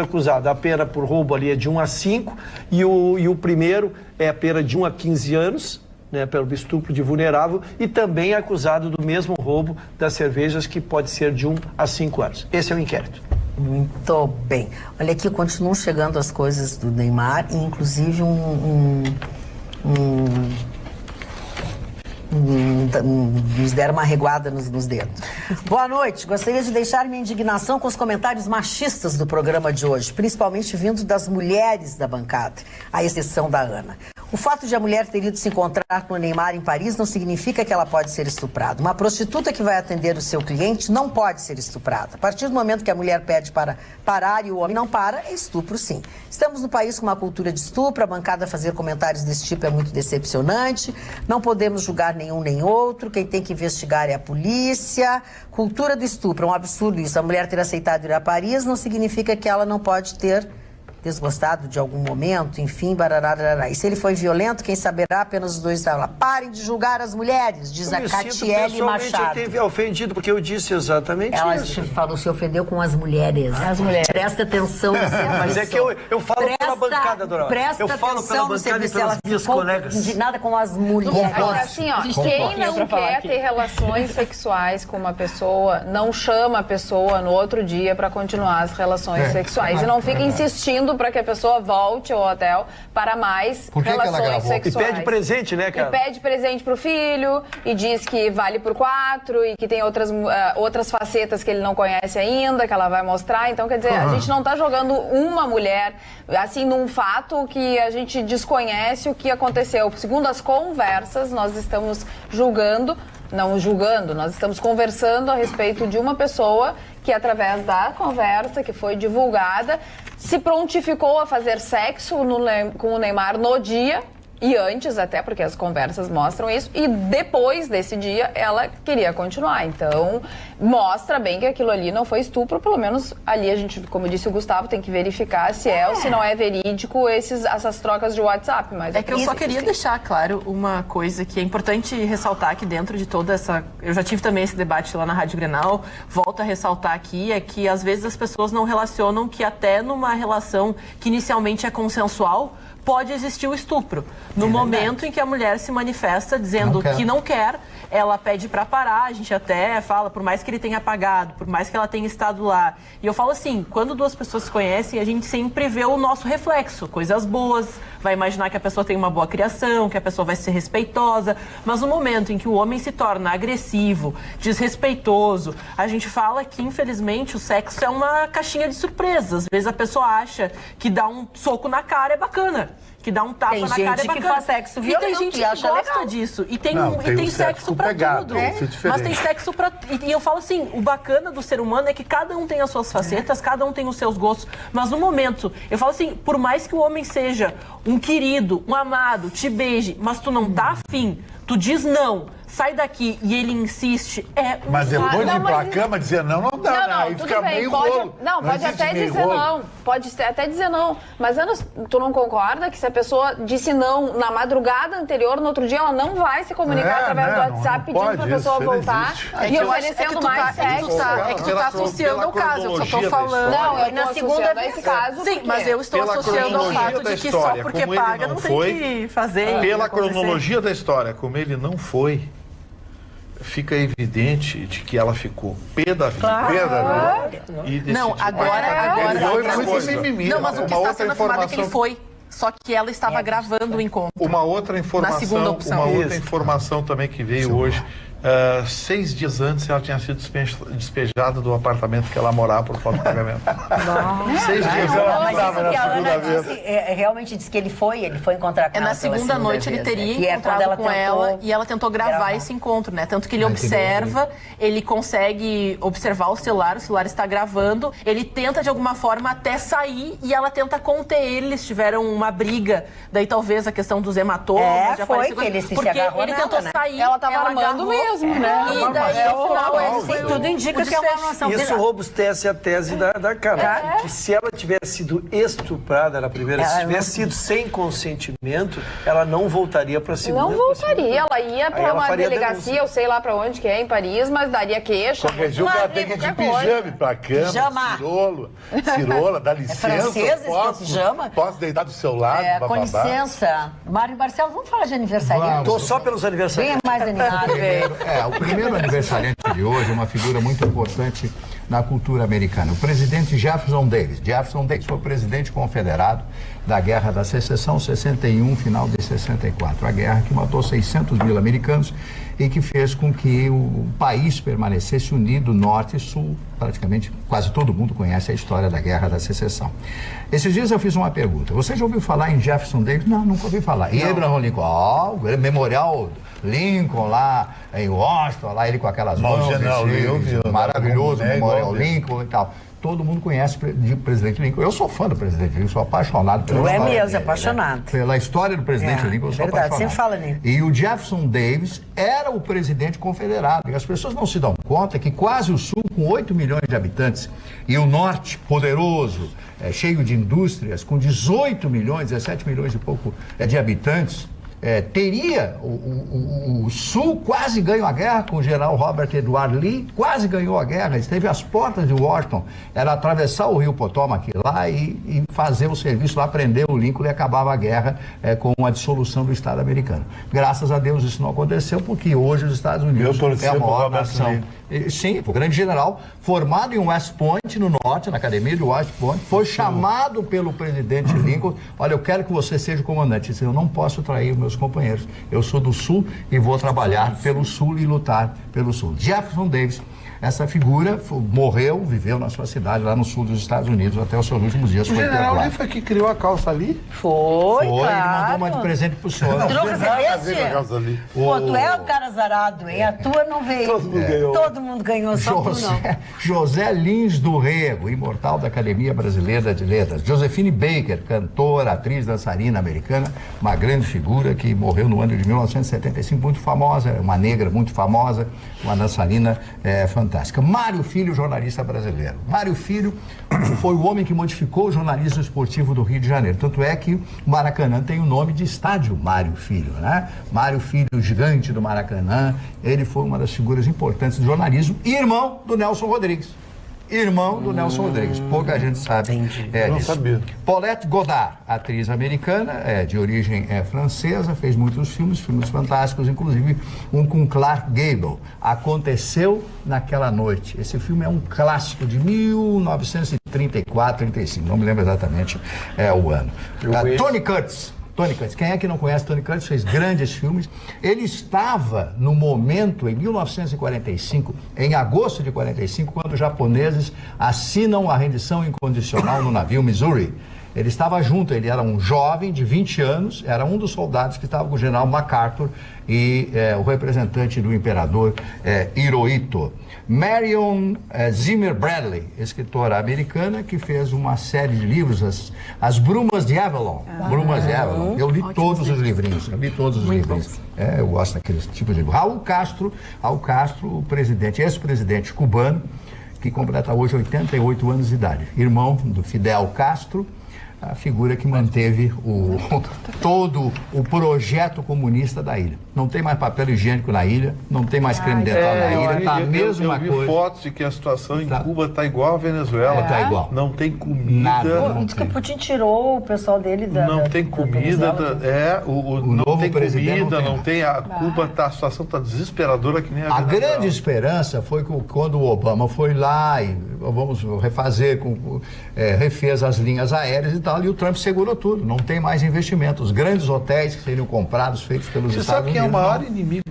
acusado. A pena por roubo ali é de 1 a 5 e o primeiro é a pena de 1 a 15 anos, né, pelo estupro de vulnerável, e também é acusado do mesmo roubo das cervejas, que pode ser de 1 a 5 anos. Esse é o inquérito. Muito bem. Olha aqui, continuam chegando as coisas do Neymar, e inclusive nos deram uma reguada nos dedos. Boa noite. Gostaria de deixar minha indignação com os comentários machistas do programa de hoje, principalmente vindo das mulheres da bancada, à exceção da Ana. O fato de a mulher ter ido se encontrar com o Neymar em Paris não significa que ela pode ser estuprada. Uma prostituta que vai atender o seu cliente não pode ser estuprada. A partir do momento que a mulher pede para parar e o homem não para, é estupro sim. Estamos no país com uma cultura de estupro, a bancada fazer comentários desse tipo é muito decepcionante, não podemos julgar nenhum nem outro, quem tem que investigar é a polícia. Cultura do estupro, é um absurdo isso. A mulher ter aceitado ir a Paris não significa que ela não pode ter desgostado de algum momento, enfim, barararará. E se ele foi violento, quem saberá, apenas os dois estavam lá. Parem de julgar as mulheres, diz a Catiele Machado. Eu ofendido, porque eu disse exatamente ela isso. Ela se ofendeu com as mulheres. As mulheres. Presta atenção no serviço. Mas é que eu falo pela bancada, dona. Presta eu falo atenção pela no serviço. ela Ela ficou indignada com as mulheres. Assim, ó, quem não quer ter relações sexuais com uma pessoa, não chama a pessoa no outro dia para continuar as relações sexuais. E não fica insistindo para que a pessoa volte ao hotel para mais relações sexuais. E pede presente, né, cara? E pede presente pro filho, e diz que vale por 4, e que tem outras facetas que ele não conhece ainda, que ela vai mostrar. Então, quer dizer, a gente não tá jogando uma mulher, assim, num fato que a gente desconhece o que aconteceu. Segundo as conversas, nós estamos julgando não julgando, nós estamos conversando a respeito de uma pessoa que, através da conversa que foi divulgada, se prontificou a fazer sexo com o Neymar no dia, e antes até, porque as conversas mostram isso, e depois desse dia ela queria continuar. Então, mostra bem que aquilo ali não foi estupro, pelo menos ali a gente, como disse o Gustavo, tem que verificar se é ou se não é verídico essas trocas de WhatsApp. Mas é que eu só queria deixar claro uma coisa que é importante ressaltar aqui dentro de toda essa... Eu já tive também esse debate lá na Rádio Grenal, volto a ressaltar aqui, é que às vezes as pessoas não relacionam que até numa relação que inicialmente é consensual, pode existir o estupro. No momento em que a mulher se manifesta dizendo que não quer, ela pede para parar, a gente até fala, por mais que ele tenha pagado, por mais que ela tenha estado lá. E eu falo assim, quando duas pessoas se conhecem, a gente sempre vê o nosso reflexo, coisas boas, vai imaginar que a pessoa tem uma boa criação, que a pessoa vai ser respeitosa, mas no momento em que o homem se torna agressivo, desrespeitoso, a gente fala que, infelizmente, o sexo é uma caixinha de surpresas. Às vezes a pessoa acha que dar um soco na cara é bacana, que dá um tapa na cara é bacana. Tem gente que faz sexo violento, e tem gente que gosta legal disso. E tem sexo pra tudo. Mas tem sexo pra... E eu falo assim, o bacana do ser humano é que cada um tem as suas facetas, cada um tem os seus gostos. Mas no momento, eu falo assim, por mais que o homem seja um querido, um amado, te beije, mas tu não tá afim, tu diz não, sai daqui e ele insiste, Mas depois de ir pra cama dizer não dá, né? Aí fica meio rolo. Não, pode até dizer não. Pode até dizer não. Mas, Ana, tu não concorda que se a pessoa disse não na madrugada anterior, no outro dia ela não vai se comunicar através do WhatsApp pedindo pra pessoa voltar e oferecendo mais sexo? É que tu tá associando ao caso, eu só tô falando. Não, eu na segunda esse caso. Sim, mas eu estou associando ao fato de que só porque paga não tem que fazer. Pela cronologia da história, como ele não foi, fica evidente de que ela ficou pé da vida. Não, agora não, mas o que está sendo afirmado é que ele foi. Só que ela estava gravando o encontro. Uma outra informação, na segunda opção. uma outra informação também que veio hoje. 6 dias antes ela tinha sido despejada do apartamento que ela morava por falta de pagamento. 6 dias ela morava na segunda vez. Realmente disse que ele foi encontrar com ela. Na segunda noite ele teria encontrado com ela e ela tentou gravar esse encontro, né? Tanto que ele observa, ele consegue observar o celular está gravando, ele tenta de alguma forma até sair e ela tenta conter ele, eles tiveram uma briga, daí talvez a questão dos hematomas, foi que ele se agarrou ele tentou sair, ela tava armando mesmo. Né? E daí, no final, tudo indica que é uma armação. Isso robustece a tese da Carla, que se ela tivesse sido estuprada na primeira, se tivesse sido sem consentimento, ela não voltaria para a segunda. Não voltaria, ela ia para uma delegacia, eu sei lá para onde que é, em Paris, mas daria queixa. Qualquer jogo ela tem que ir de pijama pra cama, cirola, dá licença, posso deitar do seu lado, com licença. Mário Barcelos, vamos falar de aniversário? Tô só pelos aniversários. Bem mais animado, velho. O primeiro aniversariante de hoje é uma figura muito importante na cultura americana. O presidente Jefferson Davis. Jefferson Davis foi o presidente confederado da Guerra da Secessão, 61, final de 64. A guerra que matou 600 mil americanos e que fez com que o país permanecesse unido, norte e sul. Praticamente quase todo mundo conhece a história da Guerra da Secessão. Esses dias eu fiz uma pergunta. Você já ouviu falar em Jefferson Davis? Não, nunca ouvi falar. E Abraham Lincoln? O memorial Lincoln lá em Washington, lá ele com aquelas mãos, maravilhoso memorial Lincoln e tal. Todo mundo conhece o presidente Lincoln. Eu sou fã do presidente Lincoln, sou apaixonado pela história dele. É mesmo, apaixonado. Né? Pela história do presidente Lincoln, eu sou apaixonado. Sempre fala nele. E o Jefferson Davis era o presidente confederado. E as pessoas não se dão conta que quase o sul, com 8 milhões de habitantes, e o norte, poderoso, cheio de indústrias, com 18 milhões, 17 milhões e pouco de habitantes, teria o Sul quase ganhou a guerra com o general Robert Edward Lee, quase ganhou a guerra, esteve às portas de Washington, era atravessar o rio Potomac lá e fazer o serviço lá, prender o Lincoln e acabava a guerra com a dissolução do Estado americano. Graças a Deus isso não aconteceu, porque hoje os Estados Unidos é a maior nação. Sim, o grande general, formado em West Point, no norte, na academia de West Point, foi chamado pelo presidente Lincoln, olha, eu quero que você seja o comandante. Ele disse, eu não posso trair o meu meus companheiros. Eu sou do Sul e vou trabalhar pelo Sul e lutar pelo Sul. Jefferson Davis, essa figura morreu, viveu na sua cidade, lá no sul dos Estados Unidos, até os seus últimos dias. O general Lee foi que criou a calça ali? Foi, claro. Ele mandou uma de presente pro senhor. Ali. Pô, tu é o cara zarado, hein? A tua não veio. Todo mundo ganhou. Todo mundo ganhou, só tu não. José Lins do Rego, imortal da Academia Brasileira de Letras. Josephine Baker, cantora, atriz, dançarina americana, uma grande figura que morreu no ano de 1975, muito famosa, uma negra muito famosa, uma dançarina fantástica. Mário Filho, jornalista brasileiro. Mário Filho foi o homem que modificou o jornalismo esportivo do Rio de Janeiro. Tanto é que o Maracanã tem o nome de estádio Mário Filho, né? Mário Filho, gigante do Maracanã, ele foi uma das figuras importantes do jornalismo e irmão do Nelson Rodrigues. Irmão do Nelson Rodrigues. Pouca gente sabe. Não sabia. Paulette Goddard, atriz americana, de origem francesa, fez muitos filmes fantásticos, inclusive um com Clark Gable. Aconteceu naquela noite. Esse filme é um clássico de 1934, 35, não me lembro exatamente o ano. Tony Curtis. Quem é que não conhece Tony Curtis? Fez grandes filmes. Ele estava no momento, em 1945, em agosto de 45, quando os japoneses assinam a rendição incondicional no navio Missouri. Ele estava junto, ele era um jovem de 20 anos, era um dos soldados que estava com o general MacArthur e o representante do imperador Hirohito. Marion Zimmer Bradley, escritora americana, que fez uma série de livros, As Brumas de Avalon. Brumas de Avalon. Eu li todos os livrinhos. Eu gosto daquele tipo de livro. Raul Castro, o presidente, ex-presidente cubano, que completa hoje 88 anos de idade. Irmão do Fidel Castro, a figura que manteve todo o projeto comunista da ilha. Não tem mais papel higiênico na ilha, não tem mais creme dental na ilha, tá a mesma coisa. Eu vi fotos de que a situação em Cuba tá igual à Venezuela. Tá igual. Não tem comida. Diz que o Putin tirou o pessoal dele da... Não tem comida, não tem comida, não tem... A Cuba, a situação tá desesperadora que nem a Venezuela. A grande esperança foi que quando o Obama foi lá e vamos refazer, refez as linhas aéreas e tal, e o Trump segurou tudo. Não tem mais investimento. Os grandes hotéis que seriam comprados, feitos pelos Estados Unidos. Você sabe quem é o maior inimigo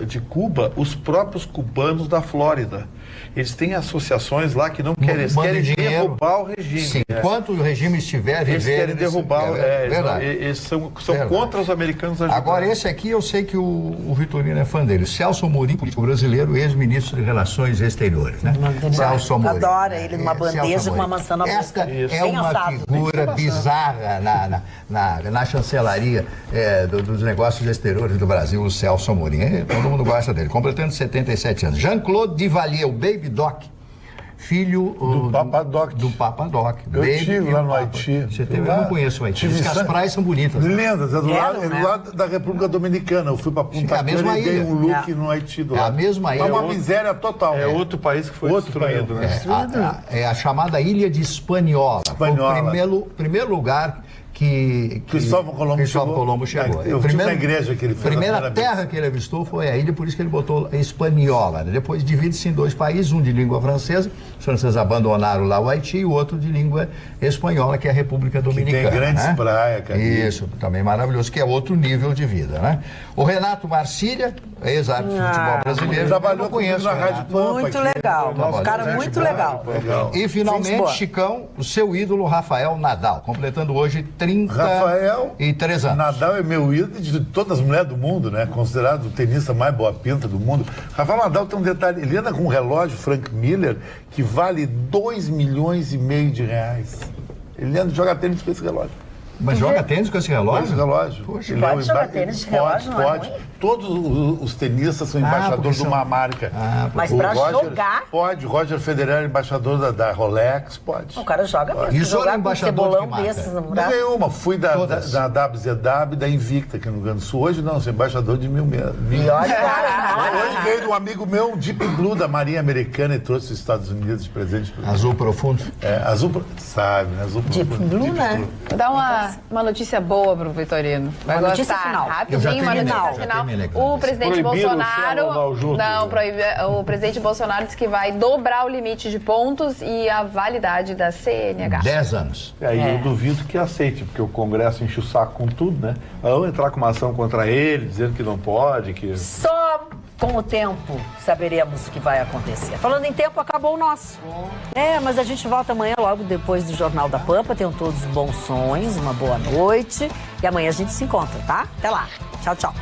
de Cuba? Os próprios cubanos da Flórida. Eles têm associações lá que não querem, derrubar o regime. Sim, enquanto o regime estiver eles querem derrubar. Verdade. Eles são contra os americanos ajudando. Agora, esse aqui eu sei que o Vitorino é fã dele. Celso Amorim, político brasileiro, ex-ministro de Relações Exteriores, né? Celso Amorim. Adora ele numa bandeja com uma maçã na boca. Esta é uma figura bizarra na chancelaria dos negócios exteriores do Brasil, o Celso Amorim. Todo mundo gosta dele. Completando 77 anos. Jean-Claude Duvalier, o Baby Doc, filho do Papa Doc. Eu estive lá no Haiti. Eu não conheço o Haiti. Diz que as praias são bonitas. Lindas, é do lado da República Dominicana. Eu fui para Punta Cana e dei um look no Haiti do lado. É a mesma ilha. É uma miséria total. É outro país que foi destruído, né? É a chamada Ilha de Hispaniola. Foi o primeiro lugar que Cristóvão Colombo chegou. Eu fui na igreja que ele fez. A primeira terra que ele avistou foi a ilha, por isso que ele botou Hispaniola. Depois divide-se em dois países, um de língua francesa, os franceses abandonaram lá o Haiti, e o outro de língua espanhola, que é a República Dominicana. Que tem grandes praias, cara. Isso, também maravilhoso, que é outro nível de vida, né? O Renato Marcília, ex-árbitro de futebol brasileiro, trabalhou comigo na Rádio Pampa. Muito legal, um cara muito legal. E finalmente, Chicão, o seu ídolo Rafael Nadal, completando hoje 33 anos. Nadal é meu ídolo de todas as mulheres do mundo, né? Considerado o tenista mais boa pinta do mundo. Rafael Nadal tem um detalhe, ele anda com um relógio Frank Miller que vale R$2,5 milhões de reais. Ele anda joga tênis com esse relógio. Mas joga tênis com esse relógio? Com esse relógio. Poxa, pode jogar tênis de relógio, pode. Todos os tenistas são embaixadores de uma marca. Mas pra jogar? Pode. Roger Federer é embaixador da Rolex, pode. O cara joga mesmo. Isso é embaixador de marca? Desses, não nenhuma. Fui da WZW, da Invicta, aqui no Rio Grande do Sul. Hoje não, sou embaixador de mil. E olha, cara, Hoje veio de um amigo meu, um Deep Blue da Marinha Americana e trouxe os Estados Unidos de presente. Azul profundo? Azul, sabe, né? Azul Deep profundo. Blue, né? Vou dar uma notícia boa pro Vitorino. Vai Uma notícia gostar. final. Rapidinho, uma notícia final. O presidente Bolsonaro... o presidente Bolsonaro disse que vai dobrar o limite de pontos e a validade da CNH. 10 anos. Eu duvido que aceite, porque o Congresso enche o saco com tudo, né? Vão entrar com uma ação contra ele, dizendo que não pode, que... Só com o tempo saberemos o que vai acontecer. Falando em tempo, acabou o nosso. Mas a gente volta amanhã, logo depois do Jornal da Pampa. Tenham todos bons sonhos, uma boa noite. E amanhã a gente se encontra, tá? Até lá. Tchau, tchau.